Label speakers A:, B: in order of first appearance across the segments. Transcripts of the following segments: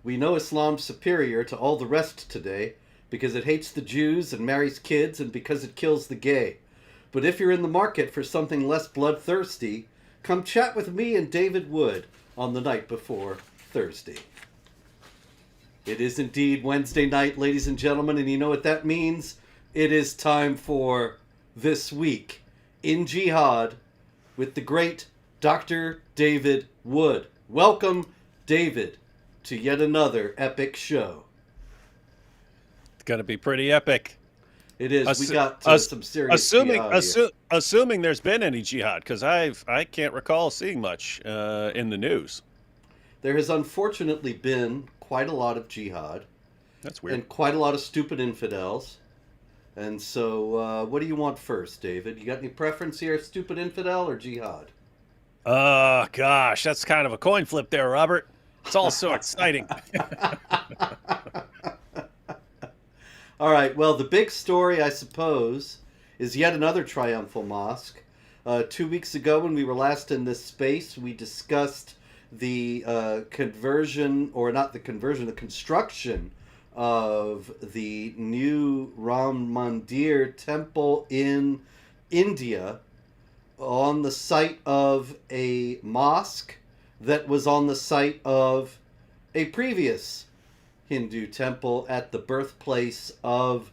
A: We know Islam's superior to all the rest today because it hates the Jews and marries kids and because it kills the gay. But if you're in the market for something less bloodthirsty, come chat with me and David Wood on the night before Thursday. It is indeed Wednesday night, ladies and gentlemen, and you know what that means? It is time for This Week in Jihad with the great Dr. David Wood. Welcome, David, to yet another epic show.
B: It's going to be pretty epic.
A: It is. We got some serious
B: assuming
A: jihad here.
B: assuming there's been any jihad, because I can't recall seeing much in the news.
A: There has unfortunately been quite a lot of jihad
B: That's weird.
A: and quite a lot of stupid infidels. And so, what do you want first, David? You got any preference here, stupid infidel or jihad?
B: Gosh, that's kind of a coin flip there, Robert. It's all so exciting.
A: All right, well, the big story, I suppose, is yet another triumphal mosque. 2 weeks ago, when we were last in this space, we discussed the conversion, or not the conversion, the construction of the new Ram Mandir temple in India on the site of a mosque that was on the site of a previous Hindu temple at the birthplace of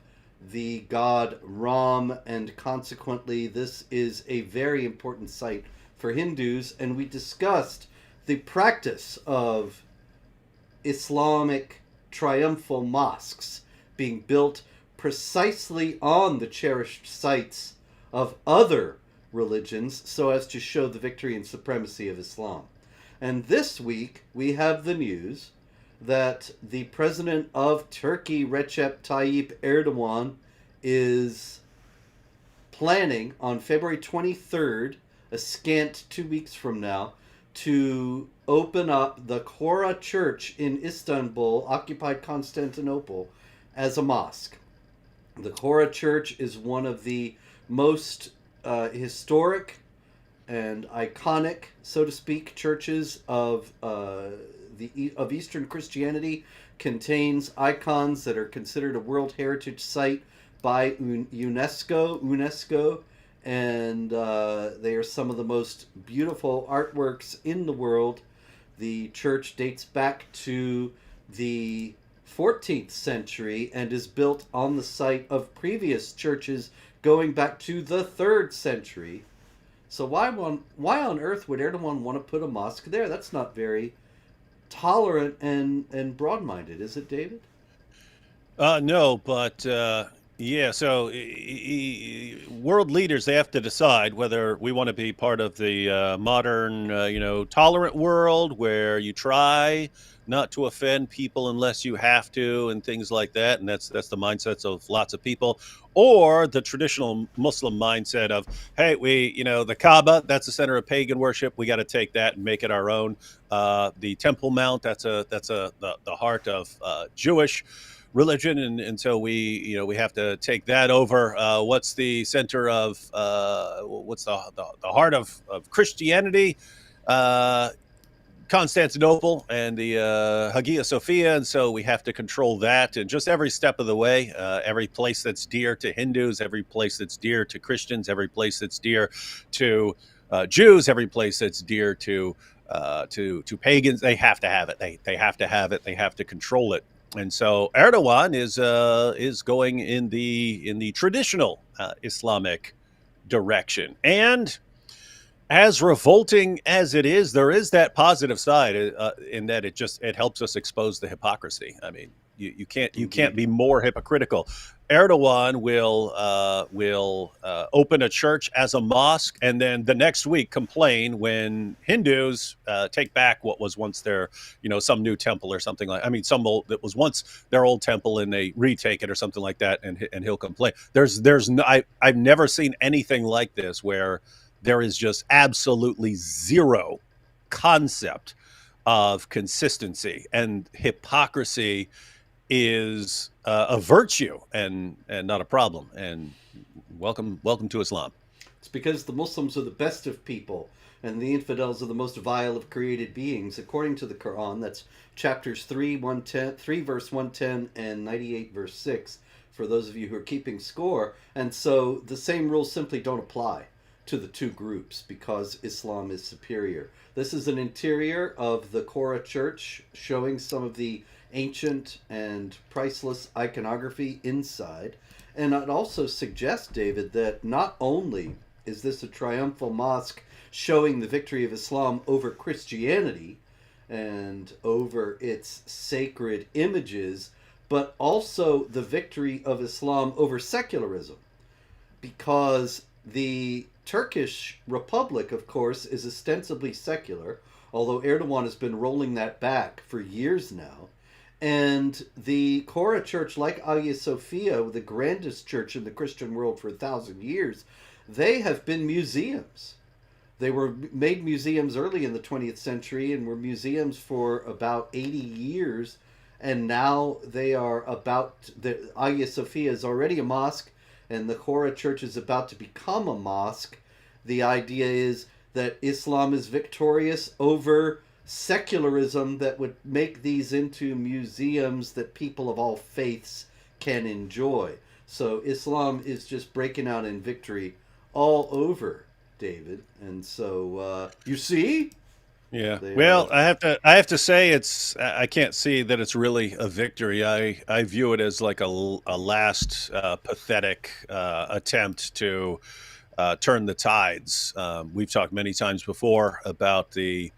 A: the god Ram, and consequently this is a very important site for Hindus, and we discussed the practice of Islamic triumphal mosques being built precisely on the cherished sites of other religions so as to show the victory and supremacy of Islam. And this week we have the news that the president of Turkey, Recep Tayyip Erdogan, is planning on February 23rd, a scant 2 weeks from now, to open up the Kora Church in Istanbul, occupied Constantinople, as a mosque. The Kora Church is one of the most historic and iconic, so to speak, churches of Eastern Christianity. Contains icons that are considered a World Heritage Site by UNESCO, and they are some of the most beautiful artworks in the world. The church dates back to the 14th century and is built on the site of previous churches going back to the 3rd century. So why on earth would Erdogan want to put a mosque there? That's not very tolerant and broad-minded, is it, David?
B: No, but yeah. So world leaders, they have to decide whether we want to be part of the modern, tolerant world where you try not to offend people unless you have to, and things like that. And that's the mindsets of lots of people, or the traditional Muslim mindset of, hey, the Kaaba, that's the center of pagan worship. We got to take that and make it our own. The Temple Mount, that's the heart of Jewish religion, and so we have to take that over. What's the center of what's the heart of Christianity? Constantinople and the Hagia Sophia, and so we have to control that, and just every step of the way, every place that's dear to Hindus, every place that's dear to Christians, every place that's dear to Jews, every place that's dear to pagans, they have to have it. They have to have it. They have to control it. And so Erdogan is going in the traditional Islamic direction, and as revolting as it is, there is that positive side in that it helps us expose the hypocrisy. I mean, you can't be more hypocritical. Erdogan will open a church as a mosque, and then the next week complain when Hindus take back what was once their, some new temple or something like. I mean, that was once their old temple, and they retake it or something like that, and he'll complain. I've never seen anything like this where there is just absolutely zero concept of consistency, and hypocrisy is a virtue and not a problem. And welcome to Islam.
A: It's because the Muslims are the best of people, and the infidels are the most vile of created beings, according to the Quran. That's chapters 3 verse 110, and 98, verse 6, for those of you who are keeping score. And so the same rules simply don't apply to the two groups because Islam is superior. This is an interior of the Korah church showing some of the ancient and priceless iconography inside. And I'd also suggest, David, that not only is this a triumphal mosque showing the victory of Islam over Christianity and over its sacred images, but also the victory of Islam over secularism. Because the Turkish Republic, of course, is ostensibly secular, although Erdogan has been rolling that back for years now. And the Korah Church, like Hagia Sophia, the grandest church in the Christian world for 1,000 years, they have been museums. They were made museums early in the 20th century and were museums for about 80 years. And now they are about, the Hagia Sophia is already a mosque, and the Korah Church is about to become a mosque. The idea is that Islam is victorious over secularism that would make these into museums that people of all faiths can enjoy. So Islam is just breaking out in victory all over, David. And so you see,
B: Yeah.
A: they
B: Well,
A: are.
B: I have to say I can't see that it's really a victory. I view it as like a last pathetic attempt to turn the tides. We've talked many times before about the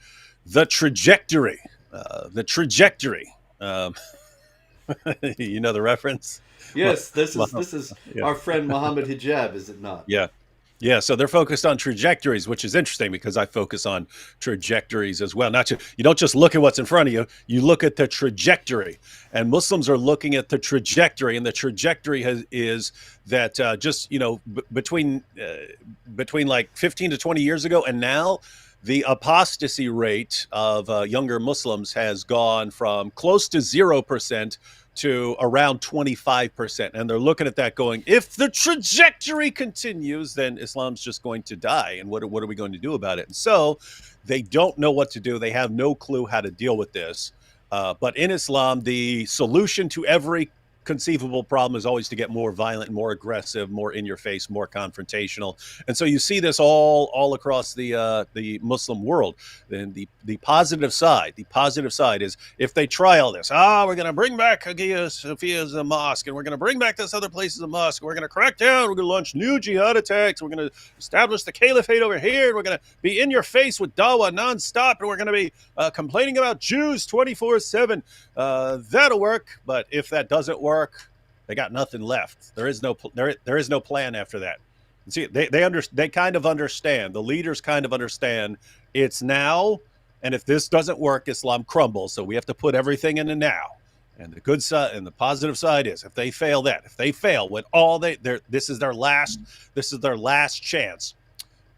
B: trajectory, the trajectory. Um, you know the reference?
A: Yes, this is
B: Well,
A: this is
B: yeah.
A: our friend Muhammad Hijab, is it not?
B: Yeah. Yeah, so they're focused on trajectories, which is interesting because I focus on trajectories as well. Not to, you don't just look at what's in front of you, you look at the trajectory. And Muslims are looking at the trajectory, and the trajectory is that just, between like 15 to 20 years ago and now, the apostasy rate of younger Muslims has gone from close to 0% to around 25%. And they're looking at that going, if the trajectory continues, then Islam's just going to die. And what are we going to do about it? And so they don't know what to do. They have no clue how to deal with this. But in Islam, the solution to every conceivable problem is always to get more violent, more aggressive, more in your face, more confrontational. And so you see this all across the Muslim world. And the positive side is if they try all this, we're going to bring back Hagia Sophia as a mosque, and we're going to bring back this other place as a mosque. We're going to crack down. We're going to launch new jihad attacks. We're going to establish the caliphate over here. And we're going to be in your face with dawah nonstop, and we're going to be complaining about Jews 24/7. That'll work. But if that doesn't work, they got nothing left. There is no plan after that. And see, they kind of understand. The leaders kind of understand it's now, and if this doesn't work, Islam crumbles. So we have to put everything in the now. And the good side and the positive side is if they fail when this is their last chance.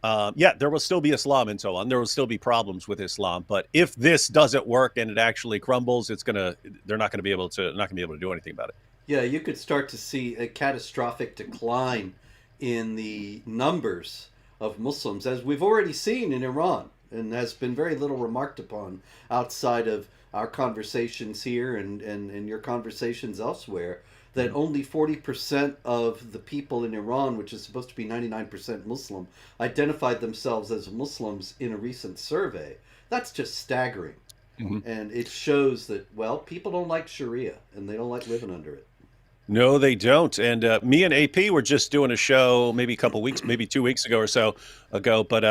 B: There will still be Islam and so on. There will still be problems with Islam, but if this doesn't work and it actually crumbles, they're not going to be able to do anything about it.
A: Yeah, you could start to see a catastrophic decline in the numbers of Muslims, as we've already seen in Iran, and has been very little remarked upon outside of our conversations here and your conversations elsewhere. That only 40% of the people in Iran, which is supposed to be 99% Muslim, identified themselves as Muslims in a recent survey. That's just staggering.
B: Mhm.
A: And it shows that, well, people don't like Sharia and they don't like living under it.
B: No, they don't. And me and AP were just doing a show maybe a couple weeks, maybe 2 weeks ago or so ago. But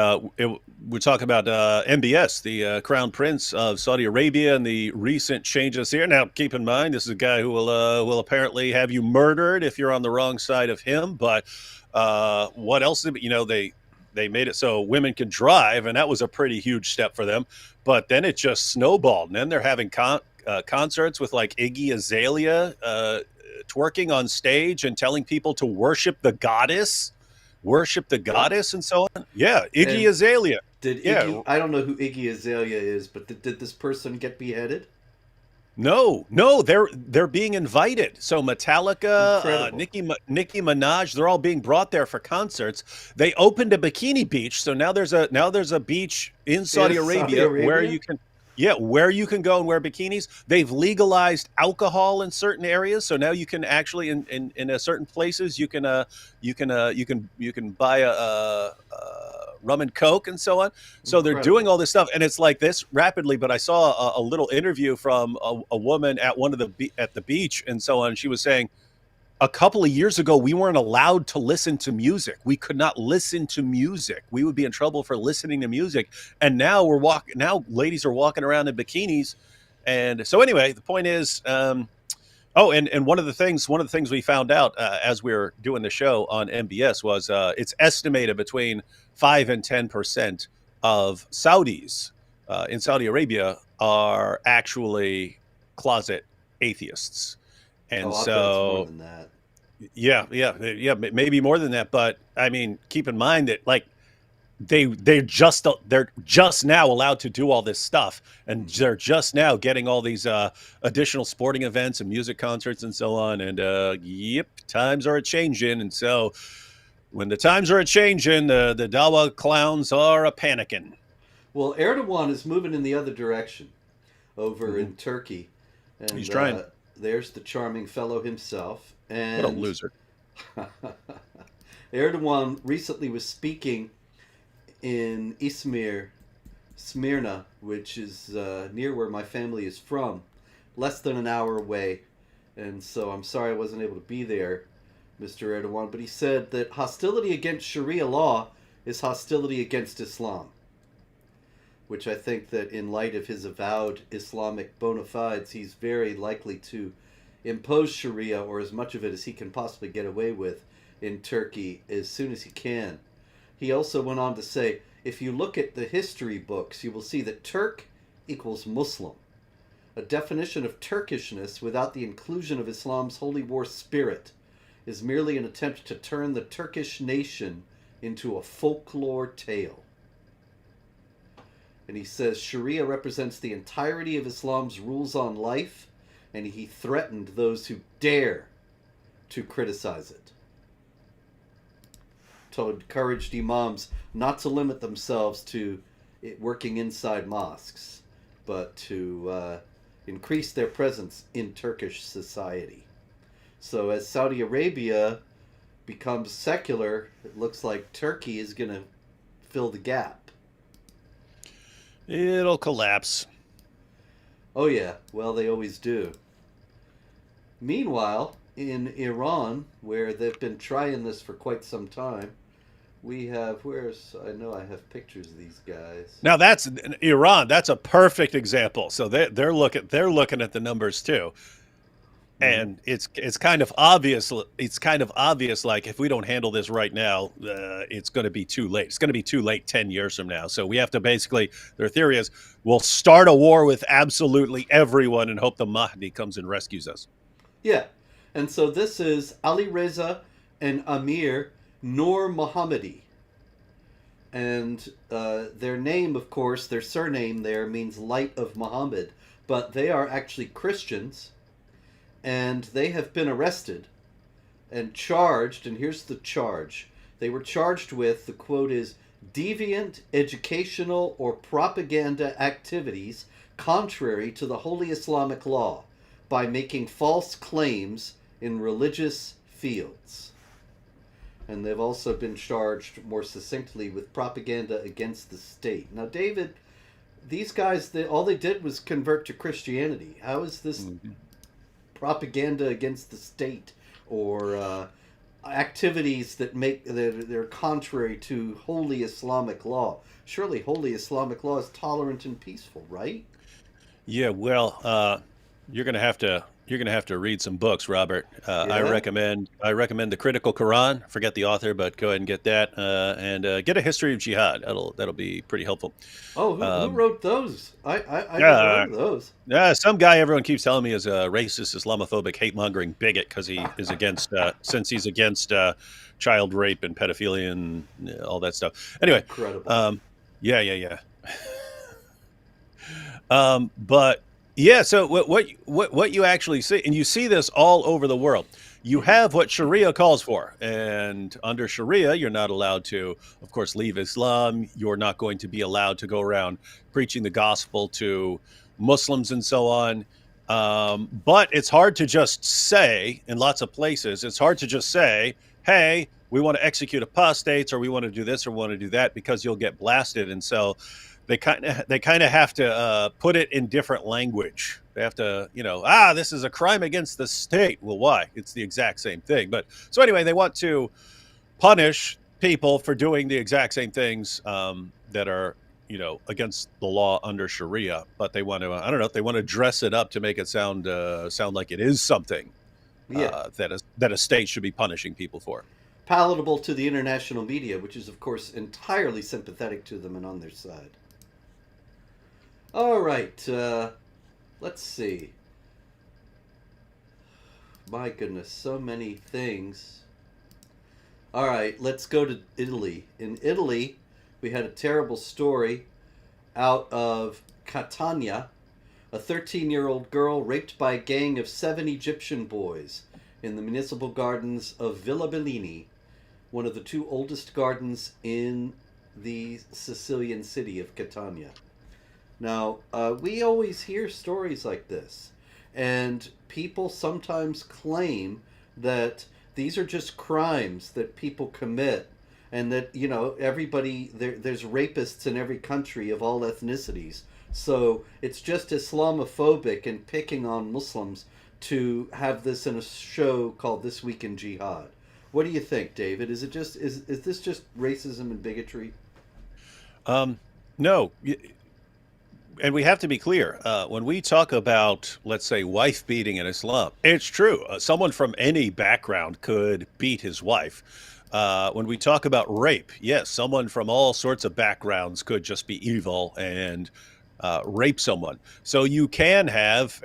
B: we're talking about MBS, the Crown Prince of Saudi Arabia, and the recent changes here. Now, keep in mind, this is a guy who will apparently have you murdered if you're on the wrong side of him. But what else? They made it so women can drive, and that was a pretty huge step for them. But then it just snowballed, and then they're having concerts with like Iggy Azalea twerking on stage and telling people to worship the goddess, and so on. Yeah, Iggy
A: And
B: Azalea.
A: did
B: Yeah,
A: Iggy, I don't know who Iggy Azalea is, but did this person get beheaded?
B: No, they're being invited. So Metallica,
A: Incredible.
B: Nicki Minaj, they're all being brought there for concerts. They opened a bikini beach, so now there's a beach in Saudi
A: In Saudi
B: Arabia where
A: Arabia?
B: you can, yeah, where you can go and wear bikinis. They've legalized alcohol in certain areas, so now you can actually in certain places you can buy a rum and coke and so on. So they're doing
A: Incredible.
B: all this stuff, and it's like this rapidly. But I saw a little interview from a woman at one of at the beach and so on. She was saying a couple of years ago we weren't allowed to listen to music. We could not listen to music. We would be in trouble for listening to music. And now we're walking. Now ladies are walking around in bikinis. And so anyway, the point is, oh, and one of the things we found out as we were doing the show on MBS was it's estimated between 5 and 10% of Saudis in Saudi Arabia are actually closet atheists,
A: Oh,
B: and
A: I'll bet it's more
B: so
A: than that.
B: yeah, maybe more than that. But I mean, keep in mind that like they're just now allowed to do all this stuff, and they're just now getting all these additional sporting events and music concerts and so on. And yep, times are a changing, and so when the times are a changing, the dawa clowns are a panicking.
A: Well, Erdogan is moving in the other direction over
B: Mhm.
A: in Turkey.
B: He's
A: And
B: trying.
A: there's the charming fellow himself.
B: What a
A: And
B: loser.
A: Erdogan recently was speaking in Smyrna, which is near where my family is from, less than an hour away. And so I'm sorry I wasn't able to be there, Mr. Erdogan. But he said that hostility against Sharia law is hostility against Islam, which I think that in light of his avowed Islamic bona fides, he's very likely to impose Sharia or as much of it as he can possibly get away with in Turkey as soon as he can. He also went on to say, if you look at the history books, you will see that Turk equals Muslim. A definition of Turkishness without the inclusion of Islam's holy war spirit is merely an attempt to turn the Turkish nation into a folklore tale. And he says Sharia represents the entirety of Islam's rules on life, and he threatened those who dare to criticize it. To encourage imams not to limit themselves to working inside mosques, but to increase their presence in Turkish society. So as Saudi Arabia becomes secular, it looks like Turkey is going to fill the gap.
B: It'll collapse.
A: Oh, yeah, well, they always do. Meanwhile, in Iran, where they've been trying this for quite some time, we have, I know I have pictures of these guys.
B: Now that's Iran. That's a perfect example. So they're looking at the numbers too.
A: Mm-hmm.
B: And it's kind of obvious. It's kind of obvious. Like if we don't handle this right now, it's going to be too late. It's going to be too late 10 years from now. So we have to basically. Their theory is we'll start a war with absolutely everyone and hope the Mahdi comes and rescues us.
A: Yeah, and so this is Ali Reza and Amir Noor Mohammadi. And their name, of course, their surname there means light of Muhammad, but they are actually Christians, and they have been arrested and charged. And here's the charge: they were charged with, the quote is, deviant educational or propaganda activities contrary to the holy Islamic law by making false claims in religious fields. And they've also been charged more succinctly with propaganda against the state. Now, David, these guys, all they did was convert to Christianity. How is this
B: Mhm.
A: propaganda against the state or activities that are contrary to holy Islamic law? Surely, holy Islamic law is tolerant and peaceful, right?
B: Yeah, well, you're gonna have to read some books, Robert. I
A: Yeah.
B: recommend the Critical Quran. Forget the author, but go ahead and get that, and get a history of jihad. That'll be pretty helpful.
A: Oh, who
B: Um,
A: wrote those? I never
B: yeah,
A: heard of those.
B: some guy everyone keeps telling me is a racist, Islamophobic, hate mongering bigot because he is against since he's against child rape and pedophilia and all that stuff. Anyway,
A: Incredible.
B: um, yeah. But Yeah, so what you actually see, and you see this all over the world. You
A: Hmm.
B: have what Sharia calls for, and under Sharia, you're not allowed to, of course, leave Islam. You're not going to be allowed to go around preaching the gospel to Muslims and so on. But it's hard to just say in lots of places. It's hard to just say, "Hey, we want to execute apostates, or we want to do this, or we want to do that," because you'll get blasted. And so they kind of have to put it in different language. They have to, this is a crime against the state. Well, why? It's the exact same thing. But so anyway, they want to punish people for doing the exact same things that are, against the law under Sharia. But they want to, I don't know, if they want to dress it up to make it sound like it is something
A: Yeah,
B: that a state should be punishing people for.
A: palatable to the international media, which is of course entirely sympathetic to them and on their side. All right, let's see. My goodness, so many things. All right, let's go to Italy. In Italy, we had a terrible story out of Catania. A 13-year-old girl raped by a gang of 7 Egyptian boys in the municipal gardens of Villa Bellini, one of the two oldest gardens in the Sicilian city of Catania. Now, we always hear stories like this, and people sometimes claim that these are just crimes that people commit, and that everybody there's rapists in every country of all ethnicities. So it's just Islamophobic and picking on Muslims to have this in a show called This Week in Jihad. What do you think, David? Is this just racism and bigotry?
B: Um, no, and we have to be clear when we talk about, let's say, wife beating in Islam. It's true. Someone from any background could beat his wife. When we talk about rape, yes, someone from all sorts of backgrounds could just be evil and rape someone. So you can have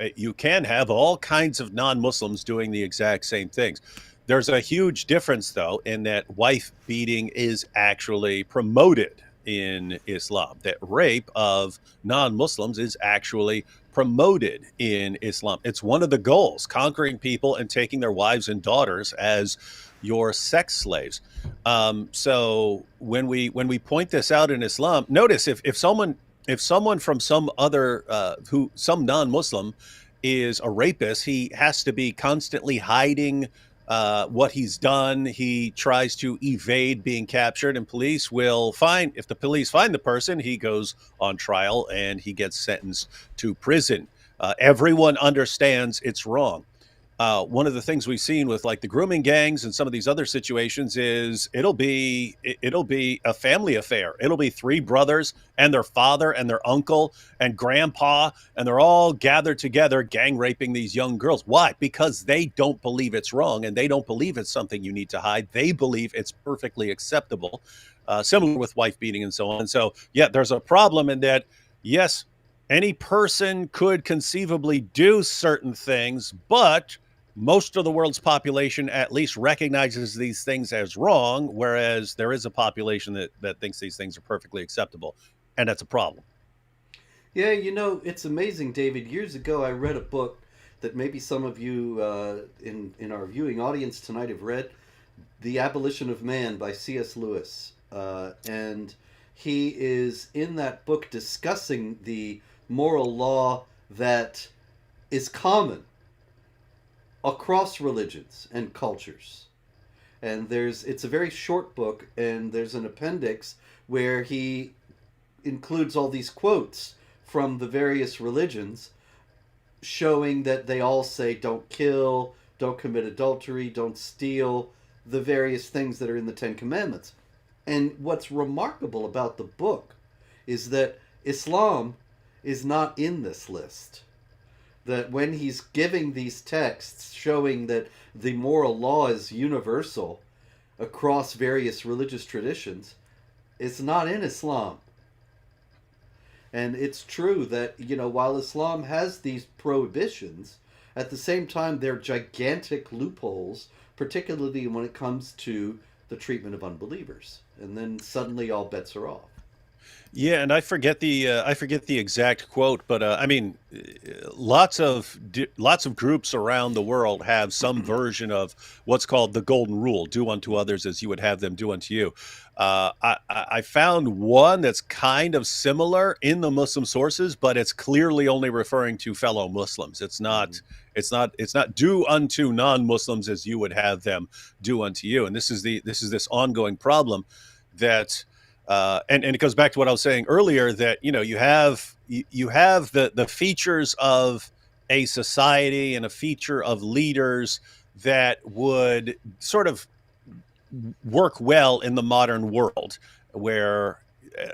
B: all kinds of non-Muslims doing the exact same things. There's a huge difference, though, in that wife beating is actually promoted in Islam. That rape of non-Muslims is actually promoted in Islam. It's one of the goals, conquering people and taking their wives and daughters as your sex slaves. So when we point this out in Islam, notice if someone from some non-Muslim is a rapist, he has to be constantly hiding what he's done. He tries to evade being captured, and if the police find the person, he goes on trial and he gets sentenced to prison. Everyone understands it's wrong. One of the things we've seen with like the grooming gangs and some of these other situations is it'll be a family affair. It'll be three brothers and their father and their uncle and grandpa, and they're all gathered together gang raping these young girls. Why? Because they don't believe it's wrong, and they don't believe it's something you need to hide. They believe it's perfectly acceptable. Similar with wife beating and so on. And so, yeah, there's a problem in that. Yes, any person could conceivably do certain things, but most of the world's population at least recognizes these things as wrong, whereas there is a population that thinks these things are perfectly acceptable, and that's a problem.
A: Yeah, it's amazing, David. Years ago, I read a book that maybe some of you in our viewing audience tonight have read, "The Abolition of Man" by C.S. Lewis, and he is in that book discussing the moral law that is common across religions and cultures. And it's a very short book, and there's an appendix where he includes all these quotes from the various religions showing that they all say don't kill, don't commit adultery, don't steal, the various things that are in the Ten Commandments. And what's remarkable about the book is that Islam is not in this list. That when he's giving these texts showing that the moral law is universal across various religious traditions, it's not in Islam. And it's true that, while Islam has these prohibitions, at the same time, they're gigantic loopholes, particularly when it comes to the treatment of unbelievers. And then suddenly all bets are off.
B: Yeah, and I forget the exact quote, but I mean, lots of groups around the world have some version of what's called the golden rule: do unto others as you would have them do unto you. I found one that's kind of similar in the Muslim sources, but it's clearly only referring to fellow Muslims. It's not do unto non-Muslims as you would have them do unto you. And this is this ongoing problem that and it goes back to what I was saying earlier, that you have the features of a society and a feature of leaders that would sort of work well in the modern world, where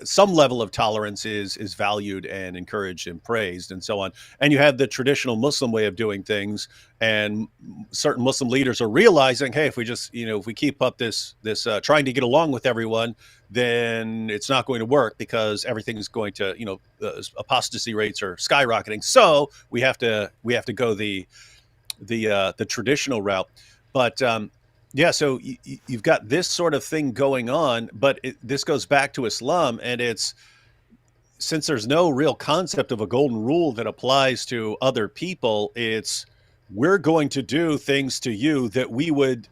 B: some level of tolerance is valued and encouraged and praised and so on. And you have the traditional Muslim way of doing things, and certain Muslim leaders are realizing, hey, if we just if we keep up this trying to get along with everyone, then it's not going to work, because everything is going to apostasy rates are skyrocketing. So we have to go the traditional route. But yeah, so you've got this sort of thing going on, but this goes back to Islam, and it's, since there's no real concept of a golden rule that applies to other people, it's, we're going to do things to you that we would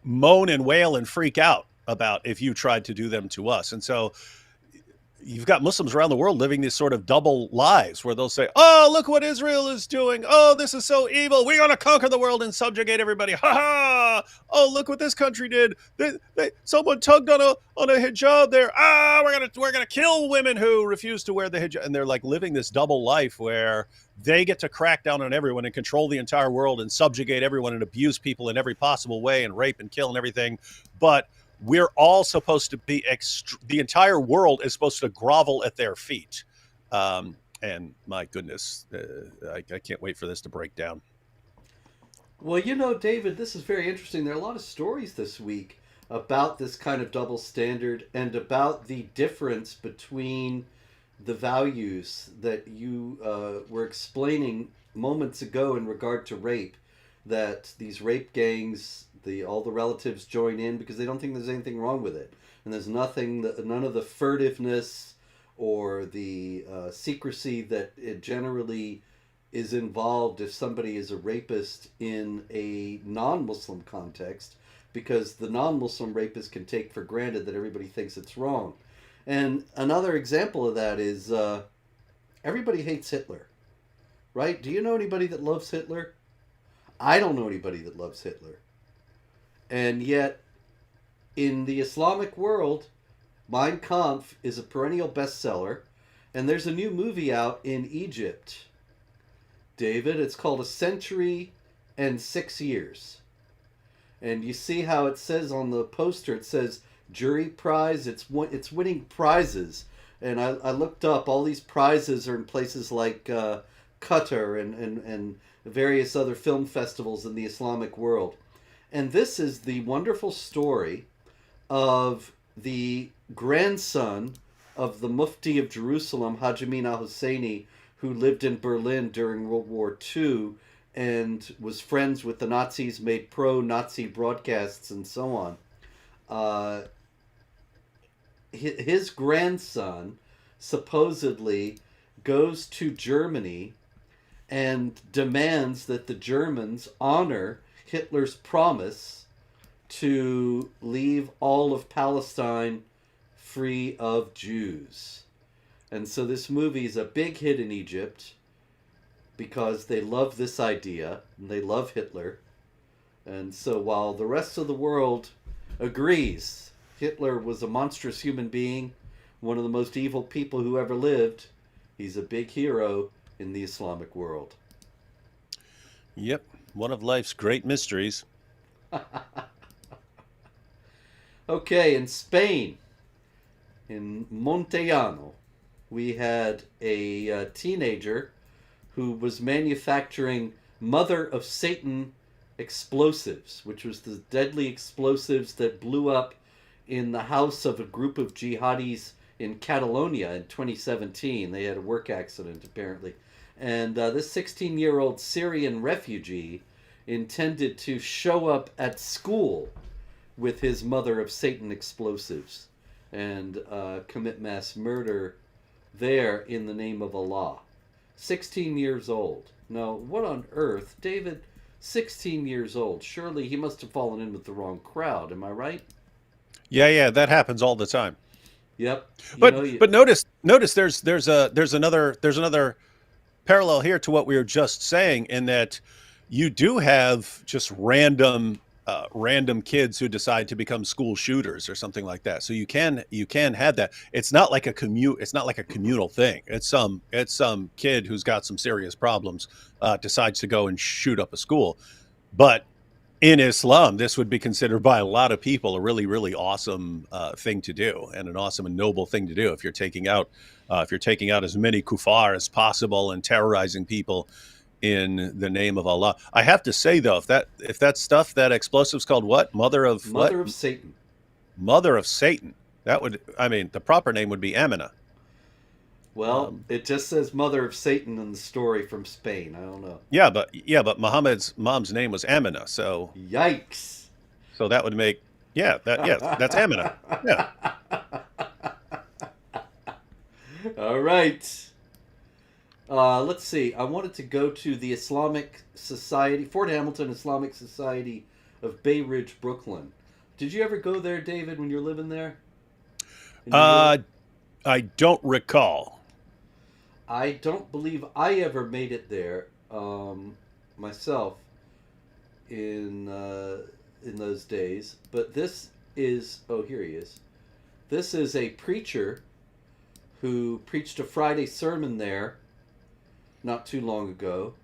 B: moan and wail and freak out about if you tried to do them to us. And so you've got Muslims around the world living these sort of double lives, where they'll say, "Oh, look what Israel is doing. Oh, this is so evil. We're going to conquer the world and subjugate everybody. Ha ha! Oh, look what this country did. Someone tugged on a hijab there. Ah, we're gonna kill women who refuse to wear the hijab." And they're like living this double life where they get to crack down on everyone and control the entire world and subjugate everyone and abuse people in every possible way and rape and kill and everything. But we're all supposed to be the entire world is supposed to grovel at their feet. And my goodness, I can't wait for this to break down.
A: Well, David, this is very interesting. There are a lot of stories this week about this kind of double standard and about the difference between the values that you were explaining moments ago in regard to rape. That these rape gangs, all the relatives join in because they don't think there's anything wrong with it, and there's none of the furtiveness or the secrecy that it generally is involved if somebody is a rapist in a non-Muslim context, because the non-Muslim rapist can take for granted that everybody thinks it's wrong. And another example of that is everybody hates Hitler, right? Do you know anybody that loves Hitler? I don't know anybody that loves Hitler. And yet, in the Islamic world, Mein Kampf is a perennial bestseller, and there's a new movie out in Egypt, David. It's called A Century and 6 Years. And you see how it says on the poster, it says jury prize. It's winning prizes. And I looked up, all these prizes are in places like Qatar and various other film festivals in the Islamic world. And this is the wonderful story of the grandson of the Mufti of Jerusalem, Haj Amin al-Husseini, who lived in Berlin during World War II and was friends with the Nazis, made pro-Nazi broadcasts and so on. His grandson supposedly goes to Germany and demands that the Germans honor Hitler's promise to leave all of Palestine free of Jews. And so this movie is a big hit in Egypt because they love this idea and they love Hitler. And so while the rest of the world agrees Hitler was a monstrous human being, one of the most evil people who ever lived, he's a big hero in the Islamic world.
B: Yep, one of life's great mysteries.
A: Okay, in Spain, in Montellano, we had a teenager who was manufacturing Mother of Satan explosives, which was the deadly explosives that blew up in the house of a group of jihadis in Catalonia in 2017. They had a work accident, apparently. And this 16-year-old Syrian refugee intended to show up at school with his Mother of Satan explosives and commit mass murder there in the name of Allah. 16 years old. Now, what on earth? David, 16 years old. Surely he must have fallen in with the wrong crowd. Am I right?
B: Yeah, yeah, that happens all the time.
A: Yep. You
B: But
A: know, you,
B: but notice there's another parallel here to what we were just saying in that you do have just random kids who decide to become school shooters or something like that. So you can have that. It's not like a communal thing. It's some kid who's got some serious problems decides to go and shoot up a school. But in Islam, this would be considered by a lot of people a really, really awesome thing to do, and an awesome and noble thing to do. If you're taking out as many kuffar as possible and terrorizing people in the name of Allah. I have to say though, if that stuff, that explosive's called what? Mother of what?
A: mother of Satan.
B: Mother of Satan. That would, I mean, the proper name would be Amina.
A: Well,
B: Um,
A: it just says mother of Satan in the story from Spain. I don't know.
B: yeah, but Muhammad's mom's name was Amina,
A: Yikes.
B: so that would make, that's Amina. Yeah.
A: All right. Let's see. I wanted to go to the Islamic Society, Fort Hamilton Islamic Society of Bay Ridge, Brooklyn. Did you ever go there, David, when you were living there in New York?
B: Uh, I don't recall.
A: I don't believe I ever made it there myself in those days. But this is here he is. This is a preacher who preached a Friday sermon there not too long ago.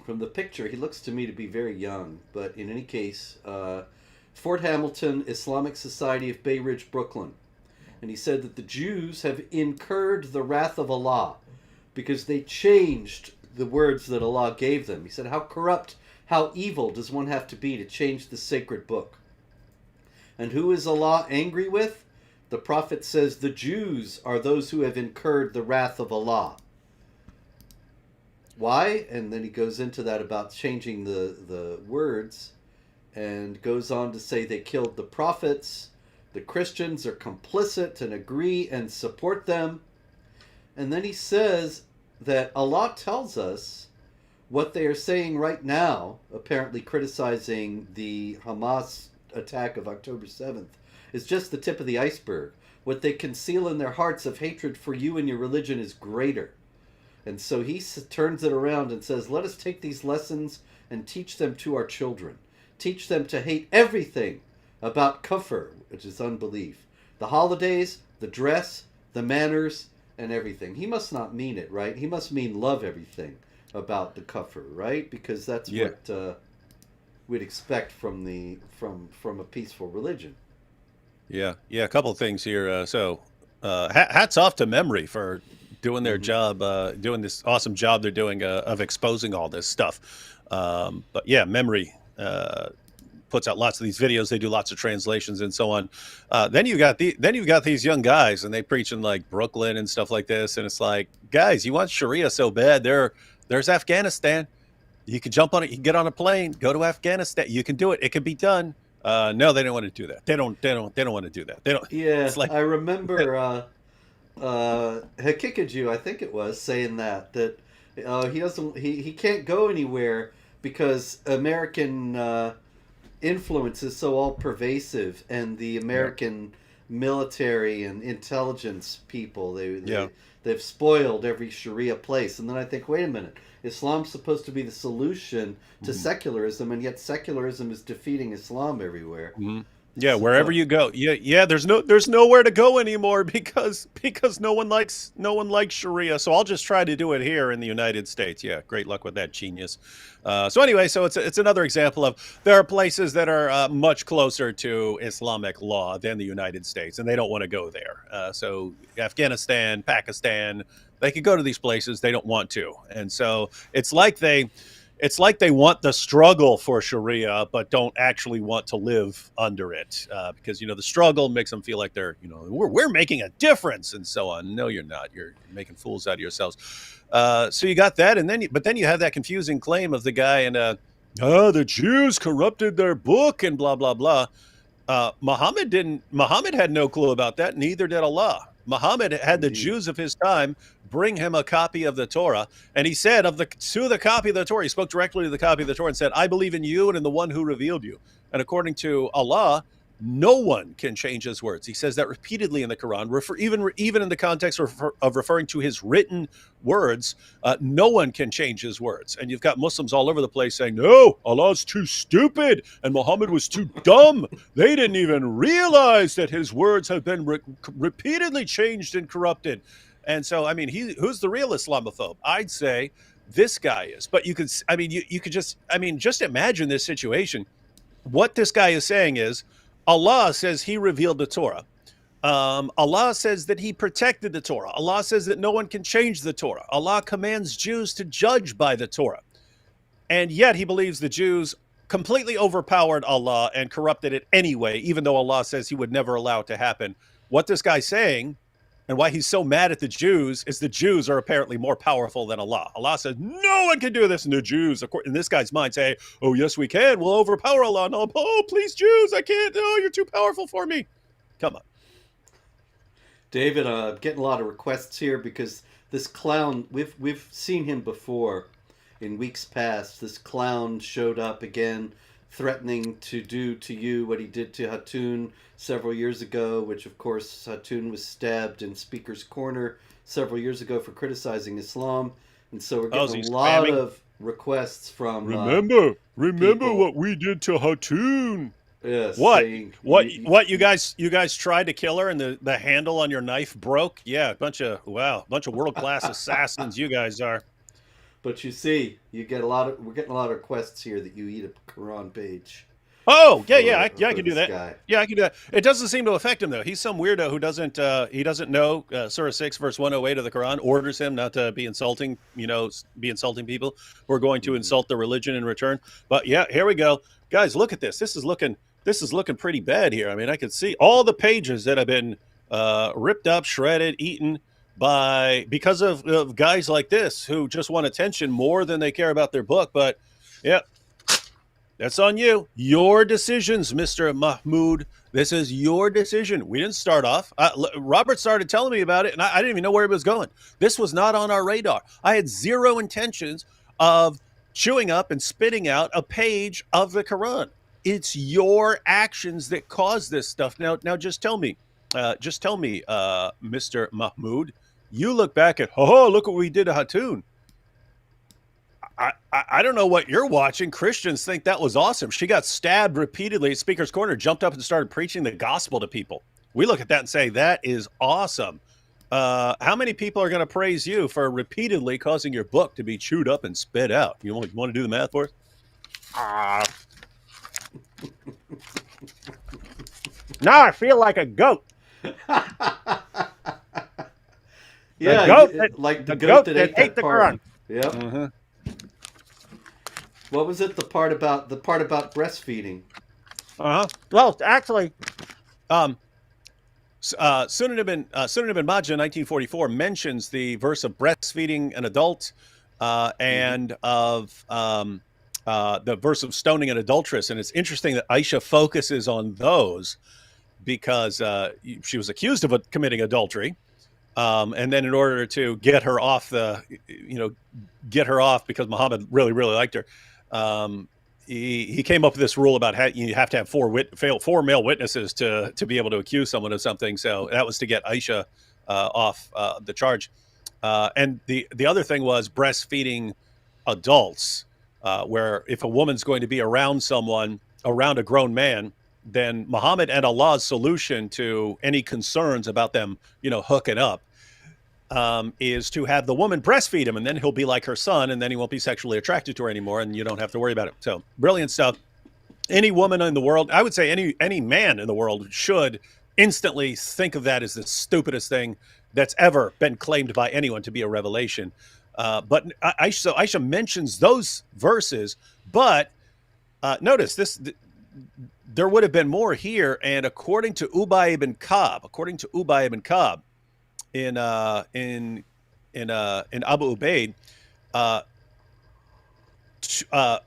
A: From the picture, he looks to me to be very young, but in any case, Fort Hamilton Islamic Society of Bay Ridge, Brooklyn. And he said that the Jews have incurred the wrath of Allah because they changed the words that Allah gave them. He said, how corrupt, how evil does one have to be to change the sacred book? And who is Allah angry with? The Prophet says the Jews are those who have incurred the wrath of Allah. Why? And then he goes into that about changing the words and goes on to say they killed the prophets. The Christians are complicit and agree and support them. And then he says that Allah tells us what they are saying right now, apparently criticizing the Hamas attack of October 7th, is just the tip of the iceberg. What they conceal in their hearts of hatred for you and your religion is greater. And so he turns it around and says, let us take these lessons and teach them to our children. Teach them to hate everything about kufr, which is unbelief. The holidays, the dress, the manners, and everything. He must not mean it, right? He must mean love everything about the kufr, right? Because that's
B: Yeah.
A: what we'd expect from a peaceful religion.
B: Yeah, yeah. A couple of things here. Hats off to Memory for doing their
A: Hmm.
B: job, doing this awesome job they're doing of exposing all this stuff. But yeah, Memory puts out lots of these videos. They do lots of translations and so on. Then you've got these young guys, and they preach in like Brooklyn and stuff like this. And it's like, guys, you want Sharia so bad? There's Afghanistan. You can jump on it. You can get on a plane, go to Afghanistan. You can do it. It can be done. No, they don't want to do that. They don't want to do that. They don't.
A: Yeah,
B: It's like,
A: I remember Hekikaju, I think it was, saying that he can't go anywhere because American influence is so all pervasive, and the
B: yeah,
A: American military and intelligence people
B: yeah.
A: they've spoiled every Sharia place. And then I think, wait a minute, Islam's supposed to be the solution to
B: Mhm.
A: secularism, and yet secularism is defeating Islam everywhere.
B: Mhm. Yeah, wherever
A: So
B: you go. Yeah, yeah, there's nowhere to go anymore because no one likes Sharia. So I'll just try to do it here in the United States. Yeah, great luck with that, genius. So anyway, so it's another example of there are places that are much closer to Islamic law than the United States, and they don't want to go there. So Afghanistan, Pakistan, they could go to these places, they don't want to, and so it's like they want the struggle for Sharia, but don't actually want to live under it because the struggle makes them feel like we're making a difference and so on. No, you're not. You're making fools out of yourselves. So you got that, and then you have that confusing claim of the guy and the Jews corrupted their book and blah blah blah. Muhammad didn't. Muhammad had no clue about that. Neither did Allah. Muhammad had the
A: Indeed.
B: Jews of his time bring him a copy of the Torah, and he said to the copy of the Torah, he spoke directly to the copy of the Torah and said, "I believe in you and in the one who revealed you." And according to Allah, no one can change his words. He says that repeatedly in the Quran, even in the context of referring to his written words. No one can change his words. And you've got Muslims all over the place saying, "No, Allah's too stupid and Muhammad was too dumb. They didn't even realize that his words have been repeatedly changed and corrupted." And so, I mean, who's the real Islamophobe? I'd say this guy is. But you could, I mean, you could just, I mean, just imagine this situation. What this guy is saying is, Allah says he revealed the Torah. Allah says that he protected the Torah. Allah says that no one can change the Torah. Allah commands Jews to judge by the Torah. And yet he believes the Jews completely overpowered Allah and corrupted it anyway, even though Allah says he would never allow it to happen. What this guy's saying and why he's so mad at the Jews is the Jews are apparently more powerful than Allah. Allah says, no one can do this. And the Jews, in this guy's mind, say, "Oh, yes, we can. We'll overpower Allah." No, "Oh, please, Jews, I can't. Oh, you're too powerful for me." Come on.
A: David, getting a lot of requests here because this clown, we've seen him before in weeks past. This clown showed up again, threatening to do to you what he did to Hatun several years ago, which of course Hatun was stabbed in Speaker's Corner several years ago for criticizing Islam. And so we're getting a lot of requests from
B: Remember
A: people.
B: what we did to Hatun.
A: Yes,
B: What?
A: saying,
B: What? You guys tried to kill her, and the handle on your knife broke. Yeah, bunch of world class assassins. You guys are.
A: But you see, we're getting a lot of requests here that you eat a Quran page.
B: Oh, yeah, I can do that.
A: Guy.
B: Yeah, I can do that. It doesn't seem to affect him though. He's some weirdo who doesn't know Surah 6 verse 108 of the Quran orders him not to be insulting people who are going to insult the religion in return. But yeah, here we go, guys. Look at this. This is looking pretty bad here. I mean, I can see all the pages that have been ripped up, shredded, eaten because of guys like this who just want attention more than they care about their book. But yeah. That's on you. Your decisions, Mr. Mahmoud. This is your decision. We didn't start off. Robert started telling me about it, and I didn't even know where he was going. This was not on our radar. I had zero intentions of chewing up and spitting out a page of the Quran. It's your actions that cause this stuff. Now, just tell me, Mr. Mahmoud. You look back at, look what we did to Hatun. I don't know what you're watching. Christians think that was awesome. She got stabbed repeatedly at Speaker's Corner, jumped up and started preaching the gospel to people. We look at that and say, that is awesome. How many people are going to praise you for repeatedly causing your book to be chewed up and spit out? You want to do the math for us? Now I feel like a goat.
A: Yeah,
B: the goat that ate the Quran.
A: Yep. Mm-hmm. What was it? The part about breastfeeding.
B: Well, actually, Sunan ibn Majah, 1944, mentions the verse of breastfeeding an adult, and of the verse of stoning an adulteress. And it's interesting that Aisha focuses on those because she was accused of committing adultery. And then in order to get her off because Muhammad really, really liked her, he came up with this rule about how you have to have four male witnesses to be able to accuse someone of something. So that was to get Aisha off the charge. And the other thing was breastfeeding adults, where if a woman's going to be around a grown man, then Muhammad and Allah's solution to any concerns about them, hooking up, is to have the woman breastfeed him, and then he'll be like her son, and then he won't be sexually attracted to her anymore, and you don't have to worry about it. So brilliant stuff. Any woman in the world, I would say any man in the world, should instantly think of that as the stupidest thing that's ever been claimed by anyone to be a revelation. But Aisha mentions those verses, but notice this. There would have been more here, and according to Ubay ibn Ka'b, in Abu Ubaid,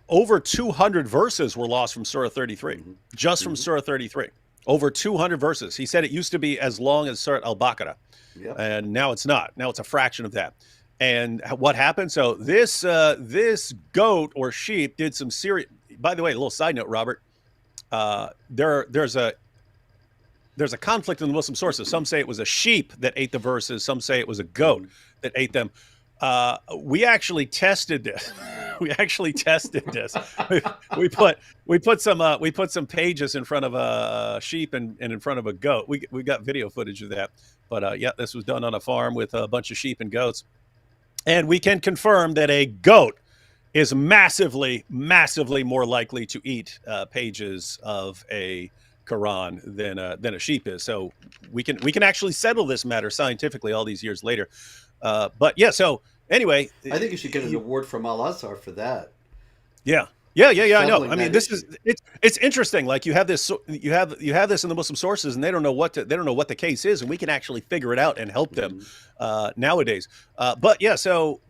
B: over 200 verses were lost from Surah 33, just from Surah 33. Over 200 verses. He said it used to be as long as Surat al-Baqarah,
A: Yep.
B: and now it's not. Now it's a fraction of that. And what happened? So this goat or sheep did some serious. By the way, a little side note, Robert. There's a conflict in the Muslim sources. Some say it was a sheep that ate the verses. Some say it was a goat that ate them. We actually tested this. We actually tested this. We put some pages in front of a sheep and in front of a goat. We got video footage of that. But yeah, this was done on a farm with a bunch of sheep and goats, and we can confirm that a goat is massively, massively more likely to eat pages of a Quran than a sheep is. So we can actually settle this matter scientifically all these years later. But yeah, so anyway,
A: I think you should get an award from Al Azhar for that.
B: yeah. Yeah. I know.
A: Settling
B: I mean,
A: that issue.
B: it's interesting. Like you have this this in the Muslim sources, and they don't know what the case is, and we can actually figure it out and help them nowadays. But yeah, so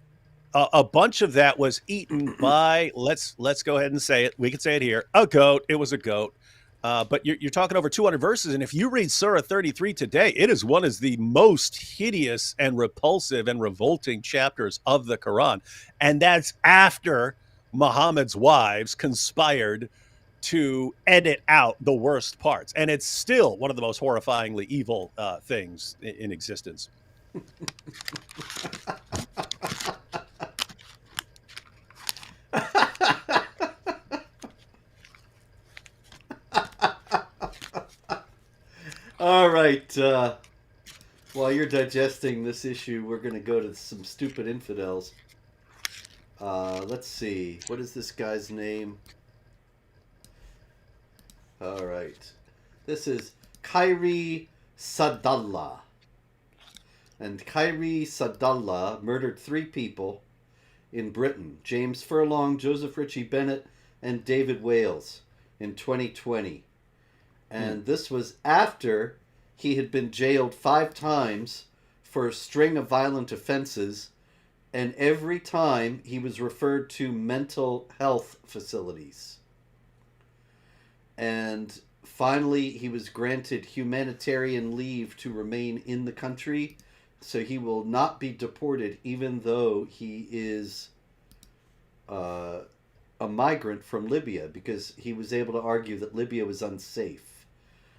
B: a bunch of that was eaten by let's go ahead and say it. We could say it here. A goat. It was a goat. But you're talking over 200 verses, and if you read Surah 33 today, it is one of the most hideous and repulsive and revolting chapters of the Quran, and that's after Muhammad's wives conspired to edit out the worst parts, and it's still one of the most horrifyingly evil things in existence.
A: All right. While you're digesting this issue, we're going to go to some stupid infidels. Let's see. What is this guy's name? All right. This is Khairi Sadallah. And Khairi Sadallah murdered 3 people in Britain: James Furlong, Joseph Ritchie Bennett, and David Wales in 2020. And this was after he had been jailed 5 times for a string of violent offenses, and every time he was referred to mental health facilities. And finally, he was granted humanitarian leave to remain in the country, so he will not be deported, even though he is a migrant from Libya, because he was able to argue that Libya was unsafe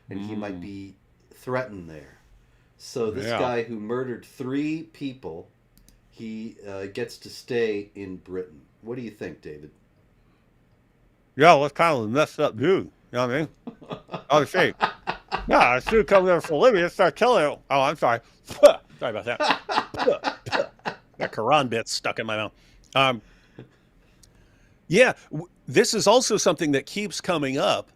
A: and he might be threatened there. So this guy who murdered 3 people, he gets to stay in Britain. What do you think, David?
B: Yeah, what kind of messed up dude? You know what I mean? Oh, shit. Yeah, I should come there for Libya and start killing it. Oh, I'm sorry. Sorry about that. That Quran bit stuck in my mouth. Yeah, this is also something that keeps coming up.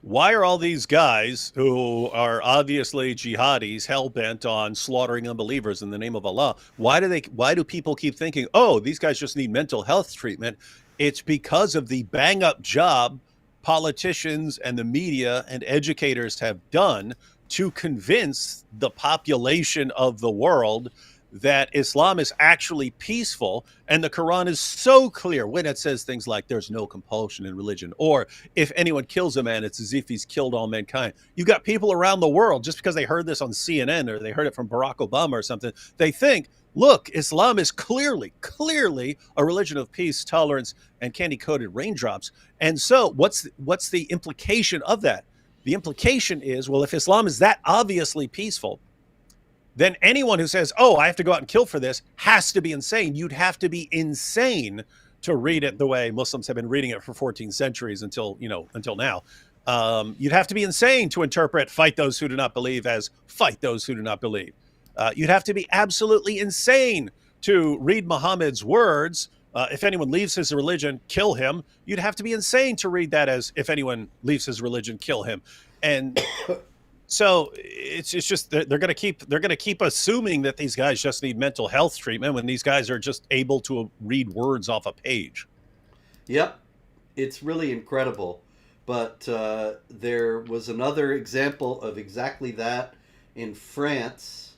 B: Why are all these guys who are obviously jihadis hell-bent on slaughtering unbelievers in the name of Allah? Why do people keep thinking, oh, these guys just need mental health treatment? It's because of the bang-up job politicians and the media and educators have done to convince the population of the world that Islam is actually peaceful, and the Quran is so clear when it says things like there's no compulsion in religion, or if anyone kills a man, it's as if he's killed all mankind. You've got people around the world, just because they heard this on CNN or they heard it from Barack Obama or something, they think, look, Islam is clearly a religion of peace, tolerance, and candy-coated raindrops. And so what's the implication of that? The implication is, well, if Islam is that obviously peaceful, then anyone who says, oh, I have to go out and kill for this has to be insane. You'd have to be insane to read it the way Muslims have been reading it for 14 centuries until now. You'd have to be insane to interpret fight those who do not believe as fight those who do not believe. You'd have to be absolutely insane to read Muhammad's words, if anyone leaves his religion, kill him. You'd have to be insane to read that as if anyone leaves his religion, kill him. And so it's just they're going to keep assuming that these guys just need mental health treatment when these guys are just able to read words off a page.
A: Yep, it's really incredible. But there was another example of exactly that in France.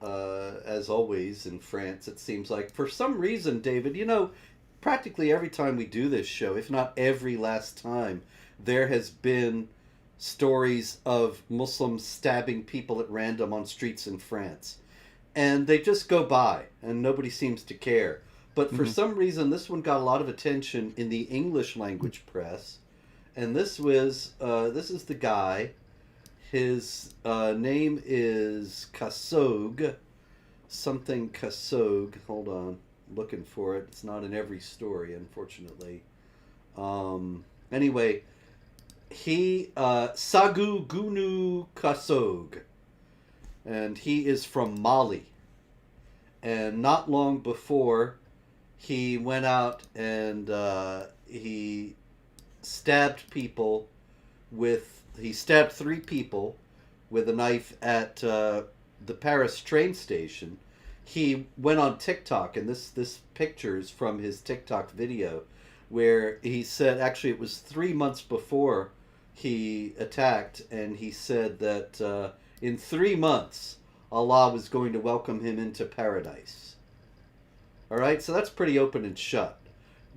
A: As always in France, it seems like for some reason, David, practically every time we do this show, if not every last time, there has been stories of Muslims stabbing people at random on streets in France. And they just go by, and nobody seems to care. But for
B: Hmm.
A: some reason, this one got a lot of attention in the English language press. And this is the guy. His name is Khashoggi, something Khashoggi. Hold on, looking for it. It's not in every story, unfortunately. Anyway, he Sagu Gunu Khashoggi, and he is from Mali. And not long before, he went out and he stabbed people he stabbed three people with a knife at the Paris train station. He went on TikTok, and this picture is from his TikTok video, where he said actually it was 3 months before he attacked, and he said that in 3 months Allah was going to welcome him into paradise. All right, so that's pretty open and shut.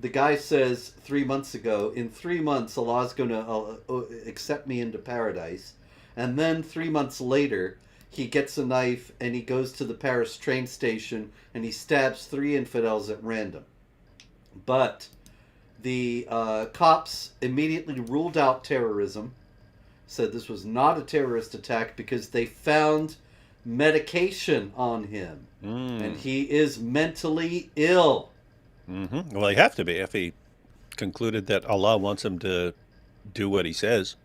A: The guy says 3 months ago, in 3 months, Allah's going to accept me into paradise. And then 3 months later, he gets a knife and he goes to the Paris train station and he stabs three infidels at random. But the cops immediately ruled out terrorism, said this was not a terrorist attack because they found medication on him. And he is mentally ill.
B: Well, he have to be if he concluded that Allah wants him to do what he says.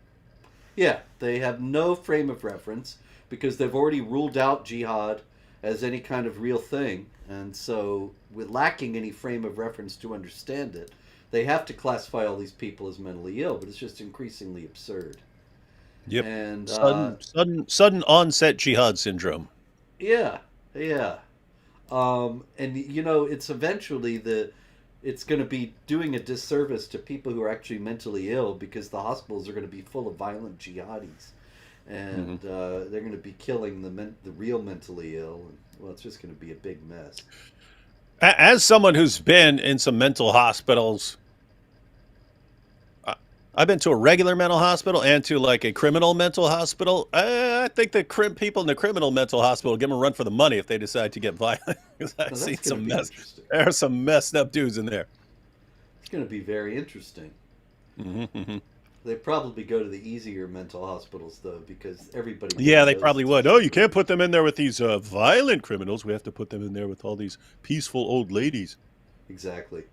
A: Yeah, they have no frame of reference because they've already ruled out jihad as any kind of real thing. And so, with lacking any frame of reference to understand it, they have to classify all these people as mentally ill, but it's just increasingly absurd.
B: Yep.
A: And
B: Sudden onset jihad syndrome.
A: yeah, yeah. And it's eventually it's going to be doing a disservice to people who are actually mentally ill because the hospitals are going to be full of violent jihadis, and they're going to be killing the real mentally ill. And, well, it's just going to be a big mess.
B: As someone who's been in some mental hospitals, I've been to a regular mental hospital and to like a criminal mental hospital. I think the people in the criminal mental hospital give them a run for the money if they decide to get violent. Because I've seen some mess. There are some messed up dudes in there.
A: It's going to be very interesting.
B: Mm-hmm.
A: They probably go to the easier mental hospitals though, because everybody.
B: Yeah, they probably would. Oh, you can't put them in there with these violent criminals. We have to put them in there with all these peaceful old ladies.
A: Exactly.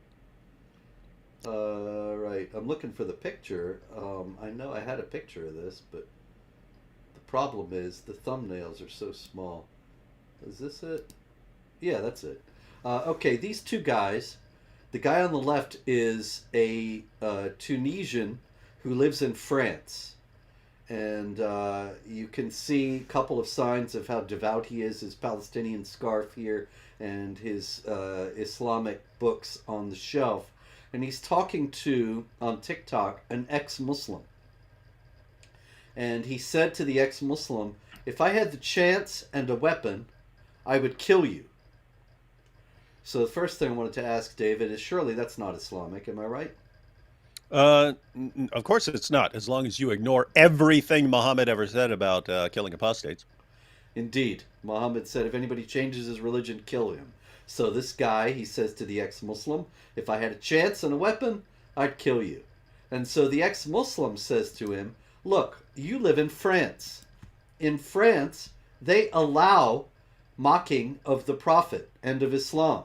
A: Right. I'm looking for the picture. I know I had a picture of this, but the problem is the thumbnails are so small. Is this it? Yeah, that's it. Okay, these two guys. The guy on the left is a Tunisian who lives in France. And you can see a couple of signs of how devout he is, his Palestinian scarf here, and his Islamic books on the shelf. And he's talking to, on TikTok, an ex-Muslim. And he said to the ex-Muslim, if I had the chance and a weapon, I would kill you. So the first thing I wanted to ask, David, is surely that's not Islamic, am I right?
B: Of course it's not, as long as you ignore everything Muhammad ever said about killing apostates.
A: Indeed. Muhammad said if anybody changes his religion, kill him. So this guy, he says to the ex-Muslim, if I had a chance and a weapon, I'd kill you. And so the ex-Muslim says to him, look, you live in France. In France, they allow mocking of the Prophet and of Islam.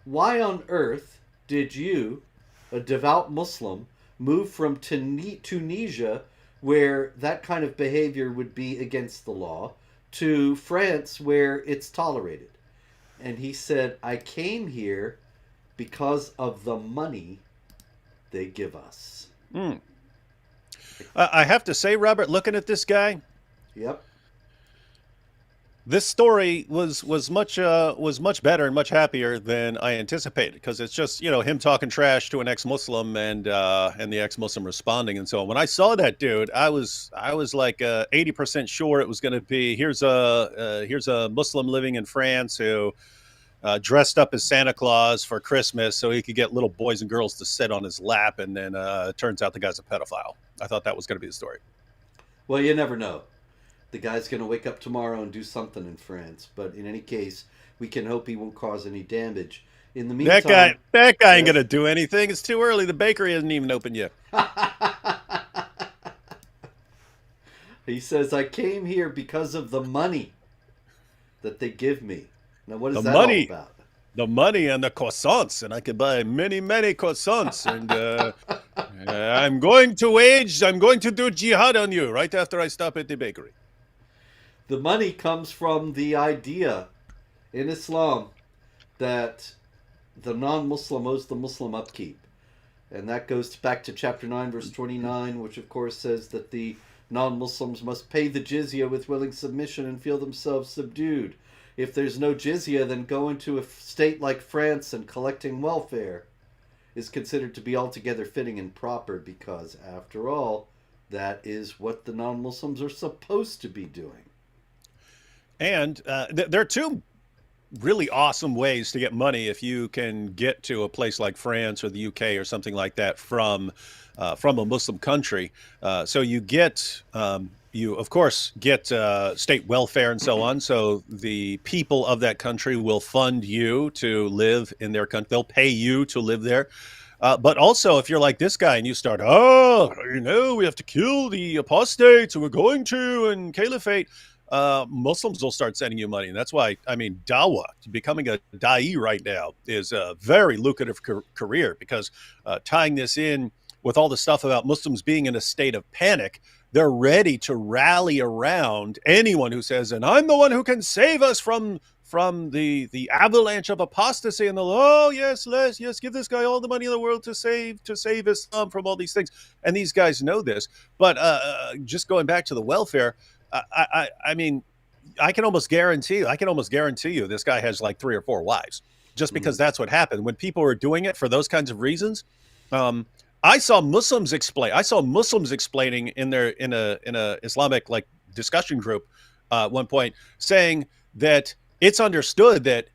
A: Why on earth did you, a devout Muslim, move from Tunisia, where that kind of behavior would be against the law, to France, where it's tolerated? And he said, I came here because of the money they give us.
B: I have to say, Robert, looking at this guy,
A: Yep.
B: this story was much better and much happier than I anticipated, because it's just him talking trash to an ex-Muslim and the ex-Muslim responding and so on. When I saw that dude, I was like 80% sure it was going to be here's a Muslim living in France who dressed up as Santa Claus for Christmas so he could get little boys and girls to sit on his lap, and then it turns out the guy's a pedophile. I thought that was going to be the story.
A: Well, you never know. The guy's going to wake up tomorrow and do something in France. But in any case, we can hope he won't cause any damage. In the
B: That
A: meantime,
B: guy, that guy ain't
A: yes.
B: gonna do anything. It's too early. The bakery isn't even open yet.
A: He says, I came here because of the money that they give me. Now, what is
B: The
A: that all
B: money,
A: about?
B: the money, and the croissants, and I could buy many, many croissants. And I'm going to do jihad on you right after I stop at the bakery.
A: The money comes from the idea in Islam that the non Muslim owes the Muslim upkeep. And that goes back to chapter 9, verse 29, which of course says that the non Muslims must pay the jizya with willing submission and feel themselves subdued. If there's no jizya, then going to a state like France and collecting welfare is considered to be altogether fitting and proper because, after all, that is what the non Muslims are supposed to be doing.
B: And there are two really awesome ways to get money if you can get to a place like France or the UK or something like that from a Muslim country. So you get you of course get state welfare and so on. So the people of that country will fund you to live in their country. They'll pay you to live there. But also, if you're like this guy and you start, we have to kill the apostates, and we're going to, and caliphate, Muslims will start sending you money. And that's why, I mean, dawah, becoming a da'i right now is a very lucrative career because tying this in with all the stuff about Muslims being in a state of panic, they're ready to rally around anyone who says, and I'm the one who can save us from the avalanche of apostasy, and yes, give this guy all the money in the world to save Islam from all these things. And these guys know this. But just going back to the welfare, I mean, I can almost guarantee you this guy has like 3 or 4 wives, just because that's what happened when people were doing it for those kinds of reasons. I saw Muslims explaining in a Islamic like discussion group at one point, saying that it's understood that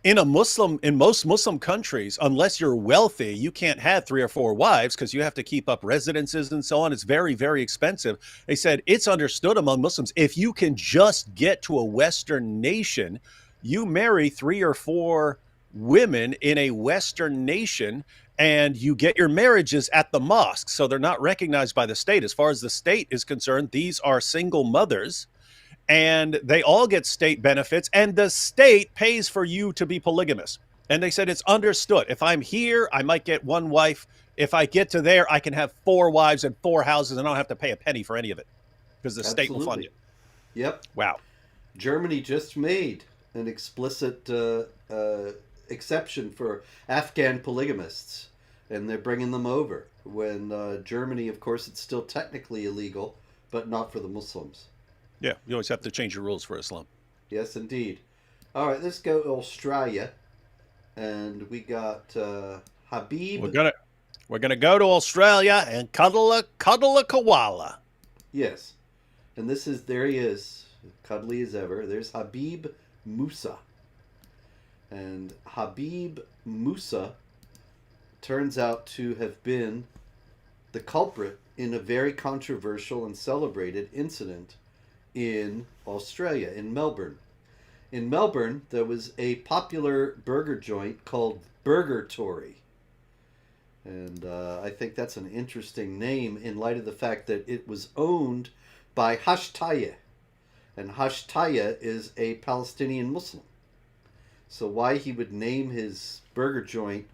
B: in most Muslim countries, unless you're wealthy, you can't have 3 or 4 wives because you have to keep up residences and so on. It's very, very expensive. They said it's understood among Muslims, if you can just get to a Western nation, you marry 3 or 4 women in a Western nation, and you get your marriages at the mosque. So they're not recognized by the state. As far as the state is concerned, these are single mothers, and they all get state benefits, and the state pays for you to be polygamous. And they said it's understood. If I'm here, I might get 1 wife. If I get to there, I can have 4 wives and 4 houses, and I don't have to pay a penny for any of it because the state will fund it.
A: Yep.
B: Wow.
A: Germany just made an explicit exception for Afghan polygamists, and they're bringing them over. When Germany, of course, it's still technically illegal, but not for the Muslims.
B: Yeah, you always have to change your rules for Islam.
A: Yes, indeed. All right, let's go Australia, and we got Habib.
B: We're gonna go to Australia and cuddle a koala.
A: Yes, and there he is, cuddly as ever. There's Habib Musa, and Habib Musa turns out to have been the culprit in a very controversial and celebrated incident in Australia, in Melbourne. In Melbourne, there was a popular burger joint called Burger Tory. And I think that's an interesting name in light of the fact that it was owned by Hashtaya. And Hashtaya is a Palestinian Muslim. So why he would name his burger joint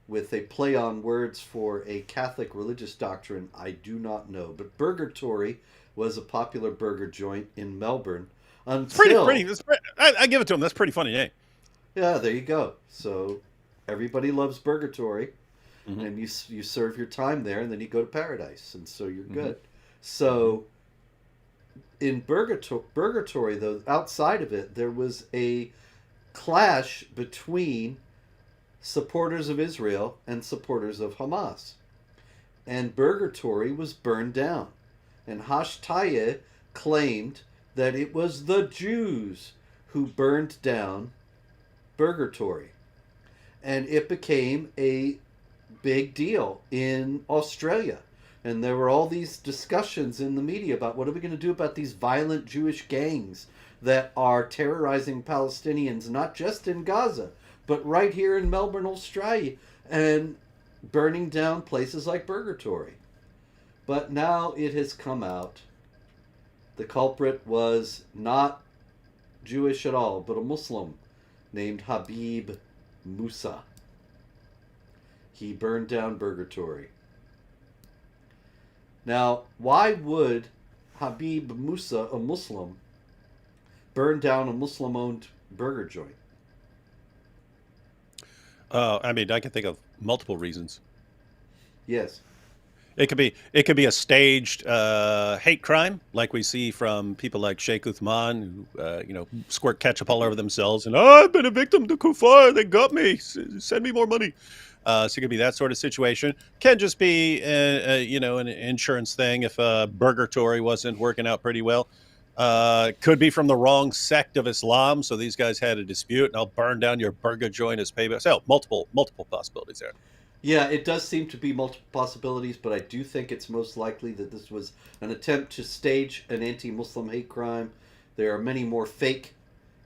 A: with a play on words for a Catholic religious doctrine, I do not know. But Burger Tory was a popular burger joint in Melbourne until...
B: I give it to him. That's a pretty funny name.
A: Yeah, there you go. So everybody loves Burger Tory, and you serve your time there, and then you go to paradise, and so you're good. So in Burger Tory, though, outside of it, there was a clash between supporters of Israel and supporters of Hamas. And Burger Tory was burned down. And Hashtaya claimed that it was the Jews who burned down Burger Tory. And it became a big deal in Australia. And there were all these discussions in the media about what are we going to do about these violent Jewish gangs that are terrorizing Palestinians, not just in Gaza, but right here in Melbourne, Australia, and burning down places like Purgatory. But now it has come out. The culprit was not Jewish at all, but a Muslim named Habib Musa. He burned down Purgatory. Now, why would Habib Musa, a Muslim, burn down a Muslim-owned burger joint?
B: I mean, I can think of multiple reasons.
A: Yes.
B: It could be a staged hate crime, like we see from people like Sheikh Uthman, who squirt ketchup all over themselves, and I've been a victim to kuffar. They got me. Send me more money. So it could be that sort of situation. Can just be an insurance thing if Burgatory wasn't working out pretty well. Could be from the wrong sect of Islam. So these guys had a dispute, and I'll burn down your burger joint as payback. So multiple possibilities there.
A: Yeah, it does seem to be multiple possibilities, but I do think it's most likely that this was an attempt to stage an anti-Muslim hate crime. There are many more fake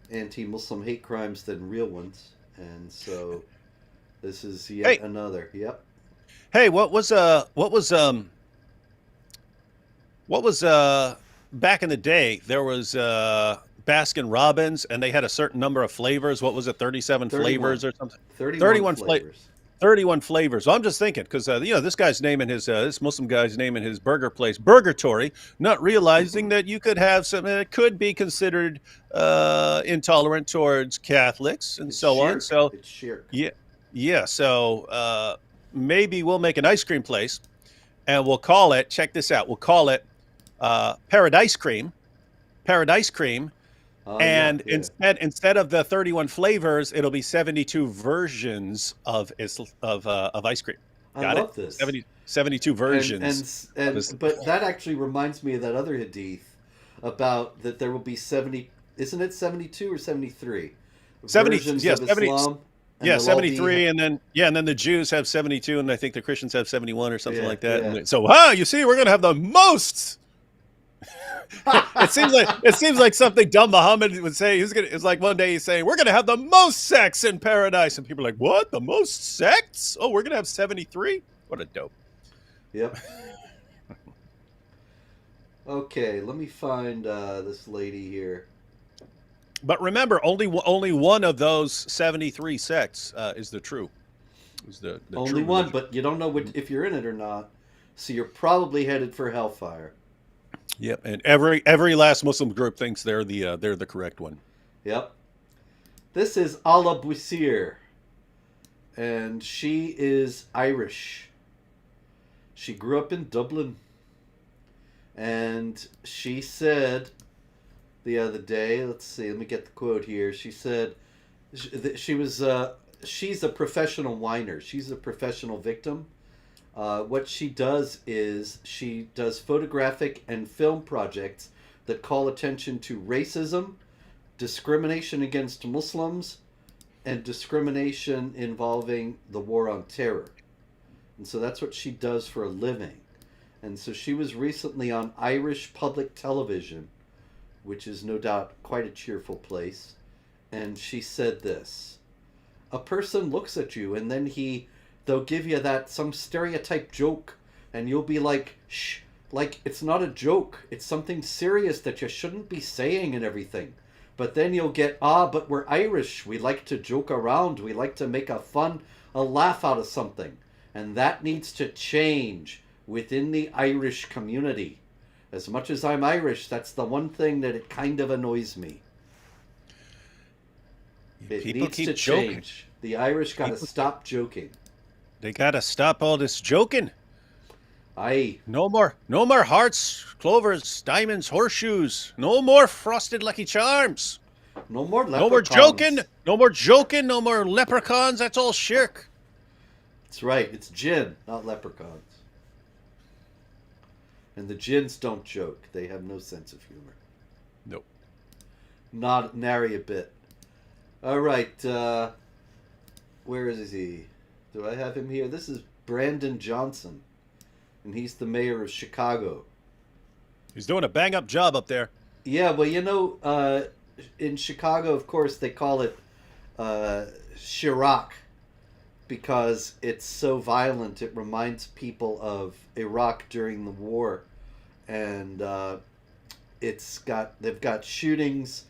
A: anti-Muslim hate crimes than real ones, and so this is yet another. Yep.
B: Hey, what was back in the day? There was Baskin Robbins, and they had a certain number of flavors. What was it, 37 flavors or something?
A: 31 flavors.
B: 31 flavors. Well, I'm just thinking because this guy's naming his this Muslim guy's naming his burger place Burgatory, not realizing that you could have something that could be considered intolerant towards Catholics and so on. So
A: it's shirk.
B: Yeah. So maybe we'll make an ice cream place, and we'll call it. Check this out. We'll call it Paradise Cream. Paradise Cream. And instead of the 31 flavors, it'll be 72 versions of ice cream.
A: I love this.
B: 72 versions.
A: But that actually reminds me of that other hadith about that there will be 70. Isn't it 72 or 73?
B: 70.
A: Versions
B: Yeah,
A: of
B: 70.
A: Islam,
B: Yeah, 73, and then the Jews have 72, and I think the Christians have 71 or something like that.
A: Yeah.
B: And so, you see, we're gonna have the most. It seems like something dumb Muhammad would say. It's like one day he's saying, "We're going to have the most sex in paradise," and people are like, "What? The most sex? Oh, we're going to have 73? What a dope!"
A: Yep. Okay, let me find this lady here.
B: But remember, only one of those 73 sects is the true. Is the
A: only
B: true
A: one,
B: religion.
A: but you don't know if you're in it or not. So you're probably headed for hellfire.
B: Yep, and every last Muslim group thinks they're the correct one.
A: Yep. This is Ala Boussir, and she is Irish. She grew up in Dublin, and she said the other day, let's see, let me get the quote here. She said she's a professional whiner. She's a professional victim. What she does is she does photographic and film projects that call attention to racism, discrimination against Muslims, and discrimination involving the war on terror. And so that's what she does for a living. And so she was recently on Irish public television, which is no doubt quite a cheerful place. And she said this: a person looks at you and then they'll give you some stereotype joke, and you'll be like, shh, like it's not a joke. It's something serious that you shouldn't be saying and everything. But then you'll get, but we're Irish. We like to joke around. We like to make a laugh out of something. And that needs to change within the Irish community. As much as I'm Irish, that's the one thing that it kind of annoys me. It needs to change. The Irish got to stop joking.
B: They gotta stop all this joking.
A: Aye.
B: No more hearts, clovers, diamonds, horseshoes. No more frosted Lucky Charms.
A: No more leprechauns.
B: No more joking. No more joking. No more leprechauns. That's all shirk.
A: That's right. It's gin, not leprechauns. And the gins don't joke. They have no sense of humor.
B: Nope.
A: Not nary a bit. All right. Where is he? Do I have him here? This is Brandon Johnson. and he's the mayor of Chicago.
B: He's doing a bang up job up there.
A: Yeah, well, in Chicago, of course, they call it uh, Chirac because it's so violent. It reminds people of Iraq during the war, and they've got shootings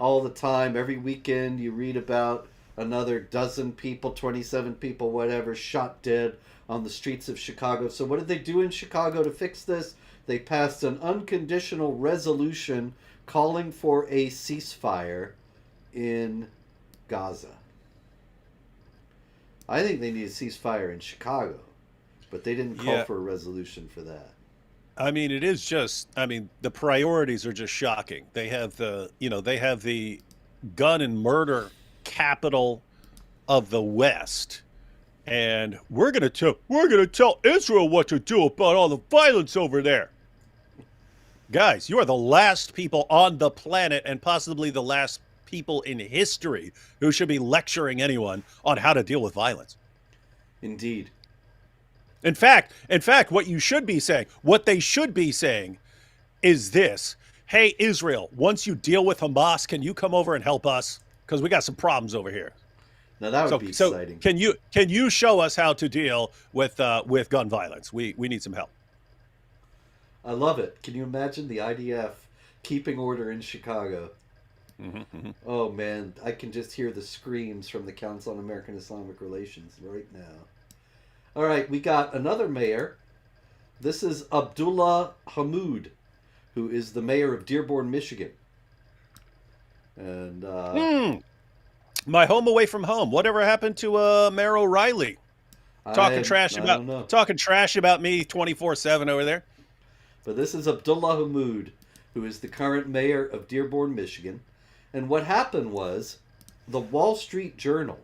A: all the time. Every weekend, you read about another dozen people, 27 people, whatever, shot dead on the streets of Chicago. So, what did they do in Chicago to fix this? They passed an unconditional resolution calling for a ceasefire in Gaza. I think they need a ceasefire in Chicago, but they didn't call for a resolution for that.
B: I mean, it is just, I mean, the priorities are just shocking. They have the gun and murder capital of the West. And we're going to tell Israel what to do about all the violence over there. Guys, you are the last people on the planet and possibly the last people in history who should be lecturing anyone on how to deal with violence.
A: Indeed.
B: In fact, what they should be saying is this: hey, Israel, once you deal with Hamas, can you come over and help us? Because we got some problems over here.
A: Now that would be exciting.
B: Can you show us how to deal with gun violence? We need some help.
A: I love it. Can you imagine the IDF keeping order in Chicago?
B: Mm-hmm.
A: Oh man, I can just hear the screams from the Council on American Islamic Relations right now. All right, we got another mayor. This is Abdullah Hammoud, who is the mayor of Dearborn, Michigan. And
B: my home away from home. Whatever happened to Mayor O'Reilly? Talking trash about me 24/7 over there.
A: But this is Abdullah Hammoud, who is the current mayor of Dearborn, Michigan. And what happened was the Wall Street Journal,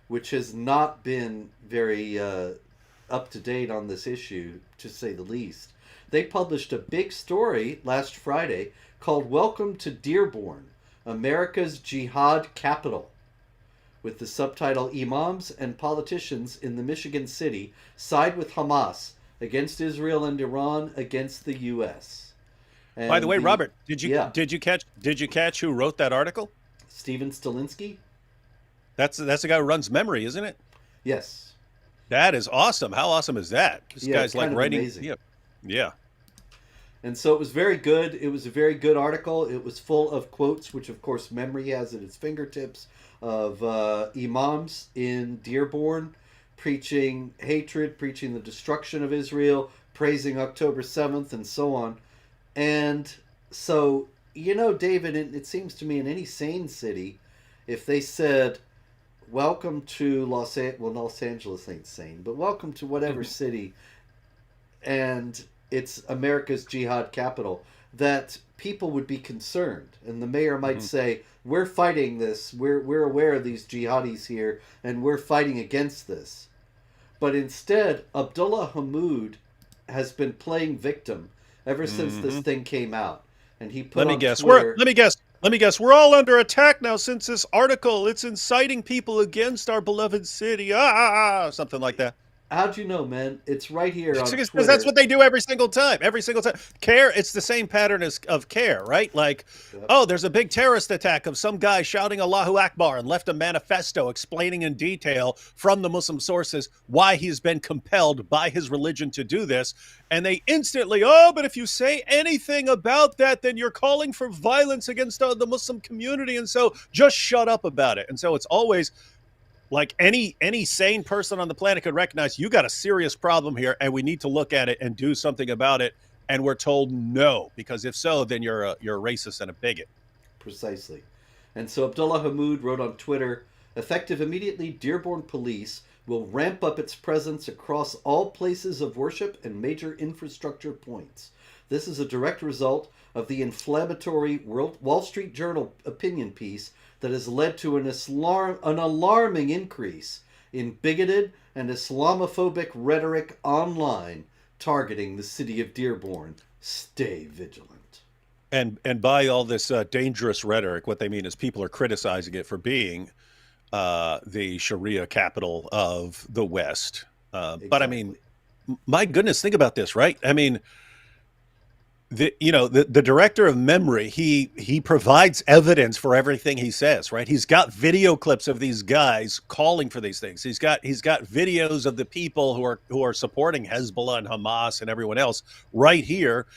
A: which has not been very up to date on this issue, to say the least, they published a big story last Friday called "Welcome to Dearborn, America's Jihad Capital," with the subtitle "Imams and Politicians in the Michigan City Side with Hamas Against Israel and Iran Against the U.S." And
B: by the way, Robert, did you catch who wrote that article?
A: Steven Stalinsky?
B: That's the guy who runs Memory, isn't it?
A: Yes.
B: That is awesome. How awesome is that? This guy's like writing.
A: Amazing.
B: Yeah.
A: And so it was very good. It was a very good article. It was full of quotes, which of course Memory has at its fingertips, of imams in Dearborn preaching hatred, preaching the destruction of Israel, praising October 7th, and so on. And so, David, it seems to me in any sane city, if they said, welcome to Los Angeles ain't sane, but welcome to whatever city, and it's America's jihad capital, that people would be concerned. And the mayor might say, we're fighting this, we're aware of these jihadis here, and we're fighting against this. But instead, Abdullah Hammoud has been playing victim ever since this thing came out. And he put on Twitter...
B: Let me guess. We're all under attack now since this article. It's inciting people against our beloved city. Something like that.
A: How'd you know, man? It's right here on Twitter.
B: Because that's what they do every single time. Every single time. CARE, it's the same pattern of CARE, right? Like, there's a big terrorist attack of some guy shouting Allahu Akbar and left a manifesto explaining in detail from the Muslim sources why he's been compelled by his religion to do this. And they instantly, but if you say anything about that, then you're calling for violence against the Muslim community. And so just shut up about it. And so it's always... like any sane person on the planet could recognize, you got a serious problem here and we need to look at it and do something about it. And we're told no, because if so, then you're a racist and a bigot.
A: Precisely. And so Abdullah Hammoud wrote on Twitter, effective immediately, Dearborn Police will ramp up its presence across all places of worship and major infrastructure points. This is a direct result of the inflammatory Wall Street Journal opinion piece that has led to an alarming increase in bigoted and Islamophobic rhetoric online targeting the city of Dearborn. Stay vigilant.
B: And by all this dangerous rhetoric, what they mean is people are criticizing it for being the Sharia capital of the West.
A: Exactly.
B: But I mean, my goodness, think about this, right? I mean, the director of memory, he provides evidence for everything he says, right? He's got video clips of these guys calling for these things. He's got videos of the people who are supporting Hezbollah and Hamas and everyone else right here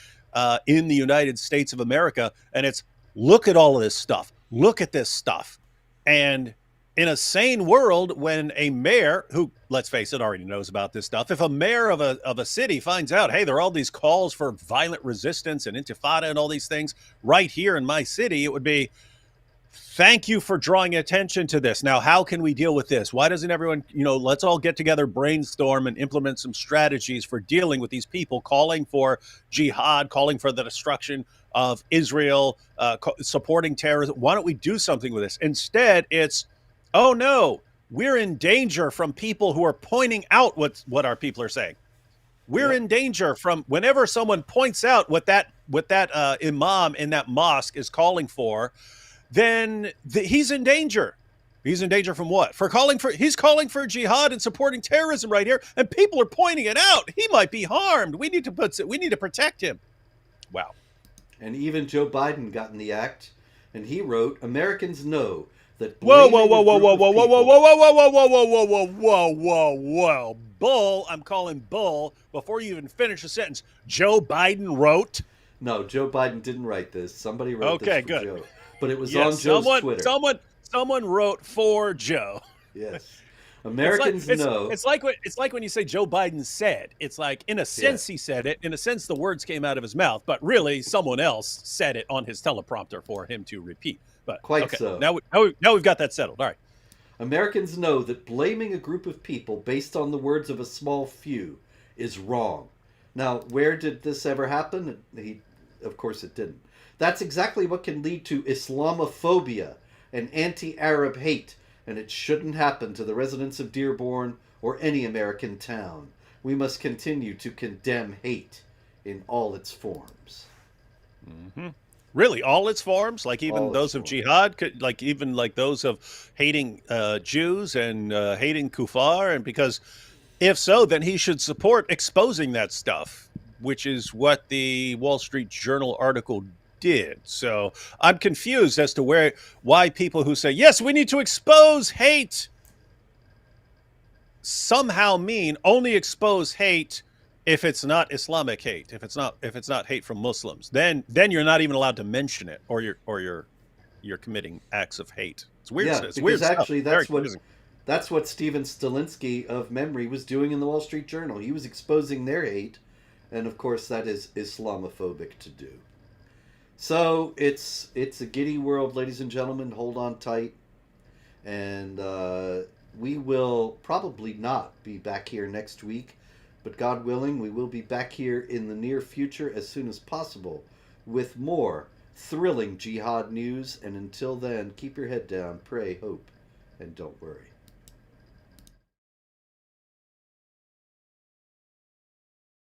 B: in the United States of America. And it's, look at all of this stuff, look at this stuff. And in a sane world, when a mayor who, let's face it, already knows about this stuff, if a mayor of a city finds out, hey, there are all these calls for violent resistance and intifada and all these things right here in my city, it would be, thank you for drawing attention to this. Now, how can we deal with this? Why doesn't everyone, let's all get together, brainstorm, and implement some strategies for dealing with these people calling for jihad, calling for the destruction of Israel, supporting terrorism. Why don't we do something with this? Instead, it's, oh no, we're in danger from people who are pointing out what our people are saying. We're in danger from whenever someone points out what that imam in that mosque is calling for, then he's in danger. He's in danger from what? He's calling for jihad and supporting terrorism right here, and people are pointing it out. He might be harmed. We need to protect him. Wow.
A: And even Joe Biden got in the act, and he wrote, "Americans know that
B: Whoa,
A: blaming
B: whoa, whoa,
A: a
B: whoa,
A: group
B: whoa,
A: of
B: whoa, whoa,
A: people."
B: whoa, whoa, whoa, whoa, whoa, whoa, whoa, whoa, whoa, whoa, bull. I'm calling bull before you even finish the sentence. Joe Biden wrote.
A: No, Joe Biden didn't write this. Somebody wrote this
B: Okay,
A: for
B: good.
A: Joe, but it was on
B: Yes,
A: Joe's Twitter.
B: someone wrote for Joe.
A: Yes, Americans know.
B: It's like when you say Joe Biden said. It's like, in a sense, he said it. In a sense, the words came out of his mouth, but really someone else said it on his teleprompter for him to repeat. But
A: Quite
B: okay,
A: so.
B: now we've got that settled. All right.
A: Americans know that blaming a group of people based on the words of a small few is wrong. Now, where did this ever happen? Of course it didn't. That's exactly what can lead to Islamophobia and anti-Arab hate, and it shouldn't happen to the residents of Dearborn or any American town. We must continue to condemn hate in all its forms.
B: Mm-hmm. Really, all its forms, like even
A: All
B: those
A: its
B: of
A: forms.
B: jihad, like even like those of hating Jews and hating kuffar, and because if so, then he should support exposing that stuff, which is what the Wall Street Journal article did. So I'm confused as to why people who say, yes, we need to expose hate, somehow mean only expose hate if it's not Islamic hate, if it's not hate from Muslims, then you're not even allowed to mention it, or you're committing acts of hate. It's weird.
A: Yeah,
B: It's
A: because
B: weird stuff.
A: actually
B: Very confusing.
A: that's what Steven Stalinsky of Memory was doing in the Wall Street Journal. He was exposing their hate, and of course that is Islamophobic to do. So it's a giddy world, ladies and gentlemen. Hold on tight, and we will probably not be back here next week, but God willing, we will be back here in the near future as soon as possible with more thrilling jihad news. And until then, keep your head down, pray, hope, and don't worry.